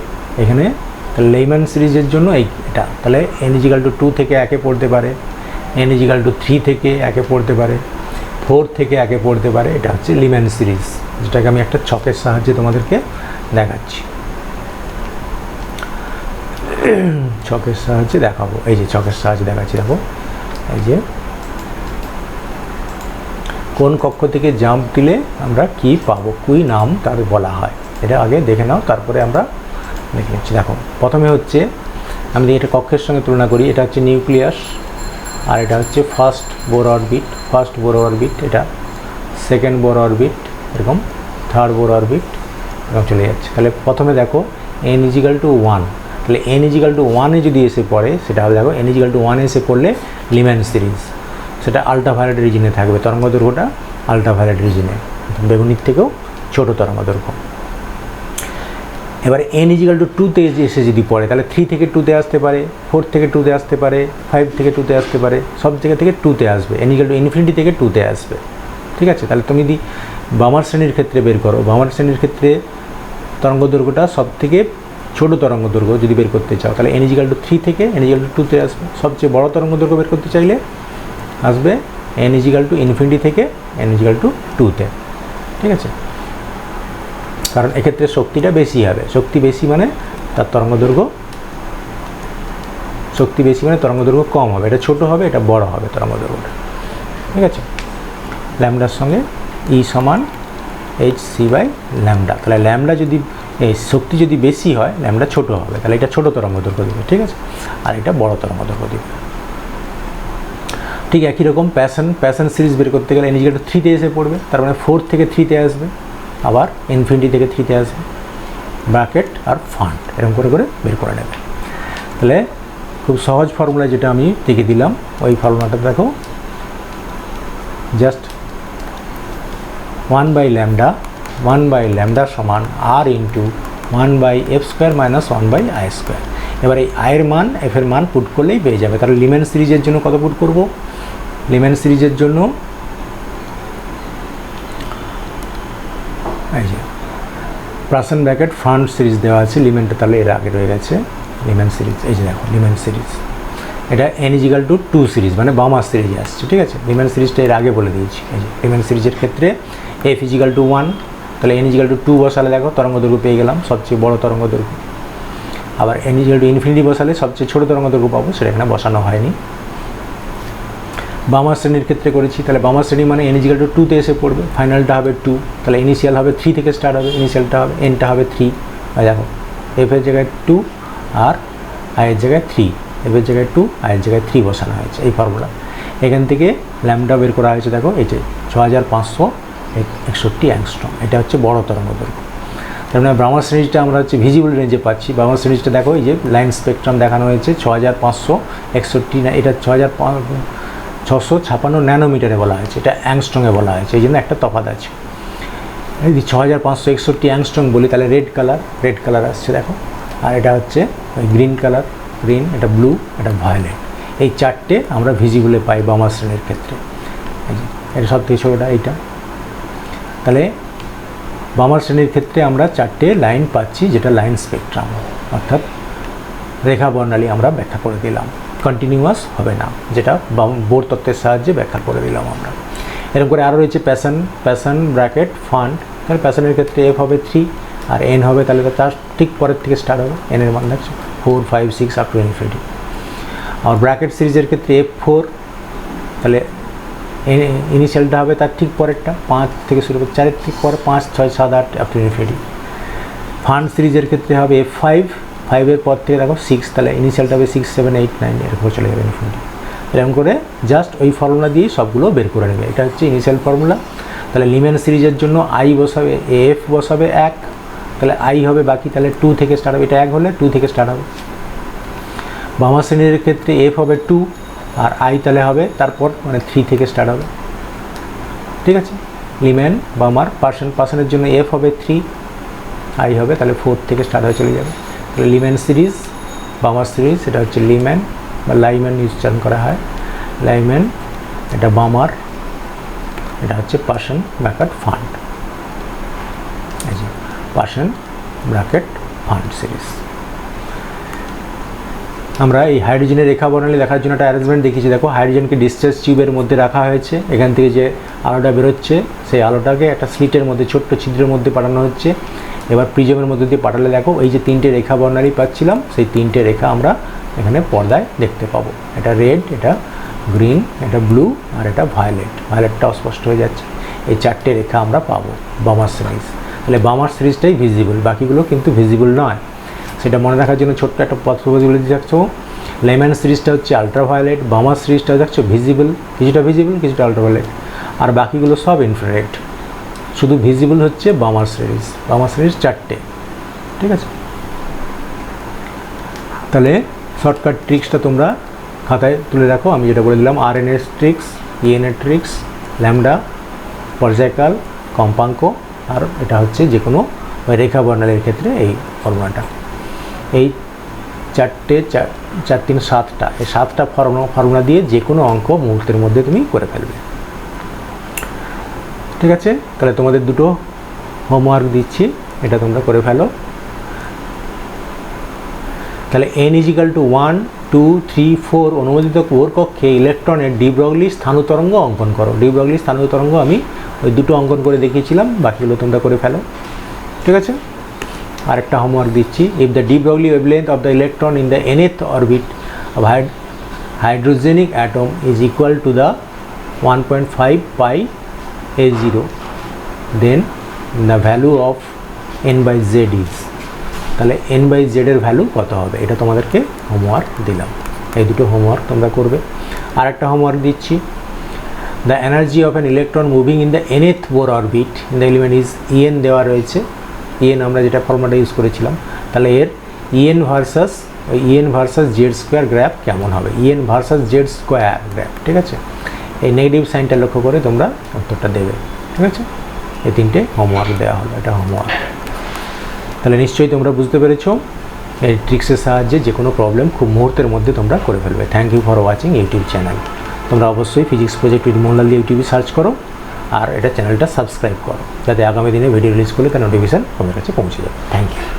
এখানে তাহলে লাইম্যান সিরিজের জন্য এটা, তাহলে n=2 থেকে 1-এ পড়তে পারে, n=3 থেকে 1-এ পড়তে পারে, 4 থেকে 1-এ পড়তে পারে। এটা হচ্ছে লাইম্যান সিরিজ, যেটাকে আমি একটা ছকের সাহায্যে তোমাদেরকে দেখাচ্ছি, ছকের সাহায্যে দেখাবো। এই যে ছকের সাহায্যে দেখাচ্ছি, দেখো এই যে কোন কক্ষ থেকে জাম্প দিলে আমরা কি পাবো, কুই নাম তার বলা হয়। এটা আগে দেখে নাও, তারপরে আমরা দেখে নিচ্ছি। দেখো প্রথমে হচ্ছে আমি এটা কক্ষের সঙ্গে তুলনা করি, এটা হচ্ছে নিউক্লিয়াস, আর এটা হচ্ছে ফার্স্ট বোর অরবিট, এটা সেকেন্ড বোর অরবিট, এরকম থার্ড বোর অরবিট, এরকম চলে যাচ্ছে। তাহলে প্রথমে দেখো n=1, তাহলে n=1 এ যদি এসে পড়ে, সেটা হবে দেখো n=1 এ এসে পড়লে লিম্যান সিরিজ, সেটা আল্ট্রাভায়োলেট রিজিনে থাকবে, তরঙ্গ দৈর্ঘ্যটা আল্ট্রাভায়োলেট রিজিনে, বেগুনির থেকেও ছোট তরঙ্গ দৈর্ঘ্য। এবারে n=2 এসে যদি পড়ে, তাহলে 3 থেকে 2-তে আসতে পারে, 4 থেকে 2-তে আসতে পারে, 5 থেকে 2-তে আসতে পারে, সব জায়গা থেকে 2-তে আসবে, n=∞ থেকে 2-তে আসবে, ঠিক আছে। তাহলে তুমি যদি বামার শ্রেণীর ক্ষেত্রে বের করো, বামার শ্রেণীর ক্ষেত্রে তরঙ্গ দৈর্ঘ্যটা সব থেকে ছোট তরঙ্গ দৈর্ঘ্য যদি বের করতে চাও, তাহলে n=3 থেকে n=2-তে আসবে। সবচেয়ে বড় তরঙ্গ দৈর্ঘ্য বের করতে চাইলে আসবে n=∞ থেকে n=2-তে, ঠিক আছে। কারণ এক্ষেত্রে শক্তিটা বেশি হবে, শক্তি বেশি মানে তার তরঙ্গ দৈর্ঘ্য, শক্তি বেশি মানে তরঙ্গ দৈর্ঘ্য কম হবে, এটা ছোট হবে, এটা বড় হবে তরঙ্গ দৈর্ঘ্যটা, ঠিক আছে। ল্যামডার সঙ্গে E সমান hc/λ, তাহলে ল্যামডা যদি এই শক্তি যদি বেশি হয়, ল্যামডা ছোট হবে, তাহলে এটা ছোট তরঙ্গ দৈর্ঘ্য দেবে, ঠিক আছে, আর এটা বড় তরঙ্গ দৈর্ঘ্য দেবে। ঠিক একই রকম প্যাশন সিরিজ বের করতে গেলে n=3-তে এসে পড়বে, তার মানে 4 থেকে 3-তে আসবে, আবার ইনফিনিটি থেকে 3-তে আসবে, ব্র্যাকেট আর ফান্ড এরকম করে বের করে নেবে। তাহলে খুব সহজ ফর্মুলা যেটা আমি লিখে দিলাম, ওই ফর্মুলাটা দেখো, জাস্ট 1/λ সমান r into 1/f² minus 1/i²। এবার এই আয়ের মান, এফ এর মান পুট করলেই পেয়ে যাবে। তাহলে লিম্যান সিরিজের জন্য কত পুট করব, লিম্যান সিরিজের জন্য এই যে প্রাসেন ব্র্যাকেট ফান্ড সিরিজ দেওয়া আছে, লিম্যানটা তাহলে এর আগে রয়ে গেছে লিম্যান সিরিজ। এই যে দেখো লিম্যান সিরিজ, এটা n=2 সিরিজ মানে বামার সিরিজে আসছে, ঠিক আছে। লিম্যান সিরিজটা এর আগে বলে দিয়েছি। এই যে লিম্যান সিরিজের ক্ষেত্রে f=1, তাহলে n=2 বসালে দেখো তরঙ্গ দৈর্ঘ্য পেয়ে গেলাম, সবচেয়ে বড় তরঙ্গ দৈর্ঘ্য। আবার n ইকুয়াল টু ইনফিনিটি বসালে সবচেয়ে ছোটো তরঙ্গ দৈর্ঘ্য পাবো, সেটা এখানে বসানো হয়নি। বামার শ্রেণীর ক্ষেত্রে করেছি, তাহলে বামার শ্রেণী মানে n ইকুয়াল টু 2তে এসে পড়বে, ফাইনালটা হবে 2, তাহলে ইনিশিয়াল হবে 3 থেকে স্টার্ট হবে, ইনিশিয়ালটা হবে nটা হবে 3, দেখো f এর জায়গায় 2 আর i এর জায়গায় 3, f এর জায়গায় 2, i এর জায়গায় 3 বসানো হয়েছে এই ফর্মুলা। এখান থেকে ল্যামডা বের করা হয়েছে, দেখো এই যে 6561 অ্যাংস্ট্রম, এটা হচ্ছে বড় তরঙ্গ দৈর্ঘ্য। তার মানে বামার সিরিজটা আমরা হচ্ছে ভিজিবল রেঞ্জে পাচ্ছি। বামার সিরিজটা দেখো এই যে লাইন স্পেকট্রাম দেখানো হয়েছে 6561, না এটা 6656 ন্যানোমিটারে বলা হয়েছে, এটা অ্যাংস্ট্রমে বলা হয়েছে, এই জন্য একটা তফাৎ আছে। যদি 6561 অ্যাংস্ট্রম বলি তাহলে রেড কালার আসছে দেখো, আর এটা হচ্ছে গ্রিন কালার, গ্রিন, এটা ব্লু, এটা ভায়োলেট, এই চারটে আমরা ভিজিবলে পাই বামার শ্রেণীর ক্ষেত্রে। এটা সব থেকে ছোটোটা এইটা। তাহলে বামার শ্রেণীর ক্ষেত্রে আমরা চারটে লাইন পাচ্ছি, যেটা লাইন স্পেকট্রাম, অর্থাৎ রেখা বর্ণালী আমরা ব্যাখ্যা করে দিলাম, কন্টিনিউয়াস হবে না, যেটা বোর তত্ত্বের সাহায্যে ব্যাখ্যা করে দিলাম আমরা। এরকম করে আরও রয়েছে প্যাশন ব্র্যাকেট ফান্ড। তাহলে প্যাশনের ক্ষেত্রে f হবে 3 আর n হবে, তাহলে তার ঠিক পরের থেকে স্টার্ট হবে, n এর মান দেখছো 4, 5, 6 আপ টু ইনফিনিটি। আর ব্র্যাকেট সিরিজের ক্ষেত্রে f4, তাহলে ইনিশিয়ালটা হবে তার ঠিক পরেরটা, 5 থেকে শুরু করে 4 থেকে পরে 5, 6, 7, 8 আপ টু ইনফিনিটি। ফান্ড সিরিজের ক্ষেত্রে হবে f5, 5 পর থেকে দেখো 6, তাহলে ইনিশিয়ালটা হবে 6, 7, 8, 9 এরকম চলে যাবে ইনফিনিটি। এরকম করে জাস্ট ওই ফর্মুলা দিয়ে সবগুলো বের করে নেবে। এটা হচ্ছে ইনিশিয়াল ফর্মুলা। তাহলে লিমেন সিরিজের জন্য i বসাবে, f বসাবে 1, তাহলে i হবে বাকি, তাহলে 2 থেকে স্টার্ট হবে, এটা 1 হলে 2 থেকে স্টার্ট হবে। বামা শ্রেণীর ক্ষেত্রে f হবে 2 আর i তাহলে হবে তারপর মানে 3 থেকে স্টার্ট হবে, ঠিক আছে। লিমেন বামার পার্সনের জন্য f হবে 3, i হবে তাহলে 4 থেকে স্টার্ট হয়ে চলে যাবে। তাহলে লিমেন সিরিজ, বামার সিরিজ, এটা হচ্ছে লিমেন বা লাইমেন উচ্চারণ করা হয়, লাইমেন, এটা বামার, এটা হচ্ছে পার্সন ব্র্যাকেট ফান্ড, এই যে পার্সন ব্র্যাকেট ফান্ড সিরিজ। আমরা এই হাইড্রোজেনের রেখা বর্ণালী দেখার জন্য একটা অ্যারেঞ্জমেন্ট দেখিয়েছি। দেখো হাইড্রোজেনকে ডিসচার্জ টিউবের মধ্যে রাখা হয়েছে, এখান থেকে যে আলোটা বেরোচ্ছে সেই আলোটাকে একটা স্লিটের মধ্যে, ছোট্ট ছিদ্রের মধ্যে পাঠানো হচ্ছে। এবার প্রিজমের মধ্যে দিয়ে পাঠালে দেখো এই যে 3টে রেখা বর্ণালী পাচ্ছিলাম, সেই 3টে রেখা আমরা এখানে পর্দায় দেখতে পাবো। এটা রেড, এটা গ্রিন, এটা ব্লু আর এটা ভায়োলেটটা অস্পষ্ট হয়ে যাচ্ছে। এই 4টে রেখা আমরা পাবো বামার সিরিজ। তাহলে বামার সিরিজটাই ভিজিবল, বাকিগুলো কিন্তু ভিজিবল নয়। সেটা মনে রাখার জন্য ছোট্ট একটা পদ্ধতি বলে দেখছো, লেমন সিরিজটা হচ্ছে আলট্রাভায়োলেট, বামার সিরিজটা দেখছো ভিজিবল, কিছুটা আলট্রাভায়োলেট, আর বাকিগুলো সব ইনফ্রারেড। শুধু ভিজিবল হচ্ছে বামার সিরিজ 4টে, ঠিক আছে। তাহলে শর্টকাট ট্রিক্সটা তোমরা খাতায় তুলে রাখো, আমি যেটা বলে দিলাম, RNA tricks, ENA tricks, lambda, পর্যায়কাল, কম্পাঙ্ক, আর এটা হচ্ছে যে কোনো রেখা বর্ণালীর ক্ষেত্রে এই ফর্মুলাটা। এই 4টে 4, 3, 7টা, এই 7টা ফর্মুলা দিয়ে যে কোনো অঙ্ক মুহূর্তের মধ্যে তুমি করে ফেলবে, ঠিক আছে। তাহলে তোমাদের দুটো হোমওয়ার্ক দিচ্ছি, এটা তোমরা করে ফেলো। তাহলে n = 1, 2, 3, 4 অনুমোদিত বোর কক্ষে ইলেকট্রনের ডি ব্রগলি স্থানতরঙ্গ অঙ্কন করো। ডি ব্রগলি স্থানতরঙ্গ আমি ওই দুটো অঙ্কন করে দেখিয়েছিলাম, বাকিগুলো তোমরা করে ফেলো, ঠিক আছে। আরেকটা হোমওয়ার্ক দিচ্ছি, if the de Broglie wavelength of the electron in the nth orbit of hydrogenic atom is equal to the 1.5 pi a0, then the value of n/z is, তাহলে n/z এর ভ্যালু কত হবে, এটা তোমাদেরকে হোমওয়ার্ক দিলাম। এই দুটো হোমওয়ার্ক তোমরা করবে। আরেকটা হোমওয়ার্ক দিচ্ছি, the energy of an electron moving in the nth Bohr orbit in the element is En দেওয়া রয়েছে, En আমরা যেটা ফর্মুলাটা ইউজ করেছিলাম, তাহলে এর En ভার্সাস z² গ্রাফ কেমন হবে, En ভার্সাস z² গ্রাফ, ঠিক আছে। এই নেগেটিভ সাইনটা লক্ষ্য করে তোমরা উত্তরটা দেবে, ঠিক আছে। এই 3টে হোমওয়ার্ক দেওয়া হলো, এটা হোমওয়ার্ক। তাহলে নিশ্চয়ই তোমরা বুঝতে পেরেছো, এই ট্রিক্সের সাহায্যে যে কোনো প্রবলেম খুব মুহূর্তের মধ্যে তোমরা করে ফেলবে। Thank you for watching YouTube channel. তোমরা অবশ্যই ফিজিক্স প্রজেক্ট উইথ মোহনলাল দিয়ে ইউটিউবে সার্চ করো, আর এটা চ্যানেলটা সাবস্ক্রাইব করো, যাতে আগামী দিনে ভিডিও রিলিজ করলে তার নোটিফিকেশান তোমাদের কাছে পৌঁছে যাবে। Thank you.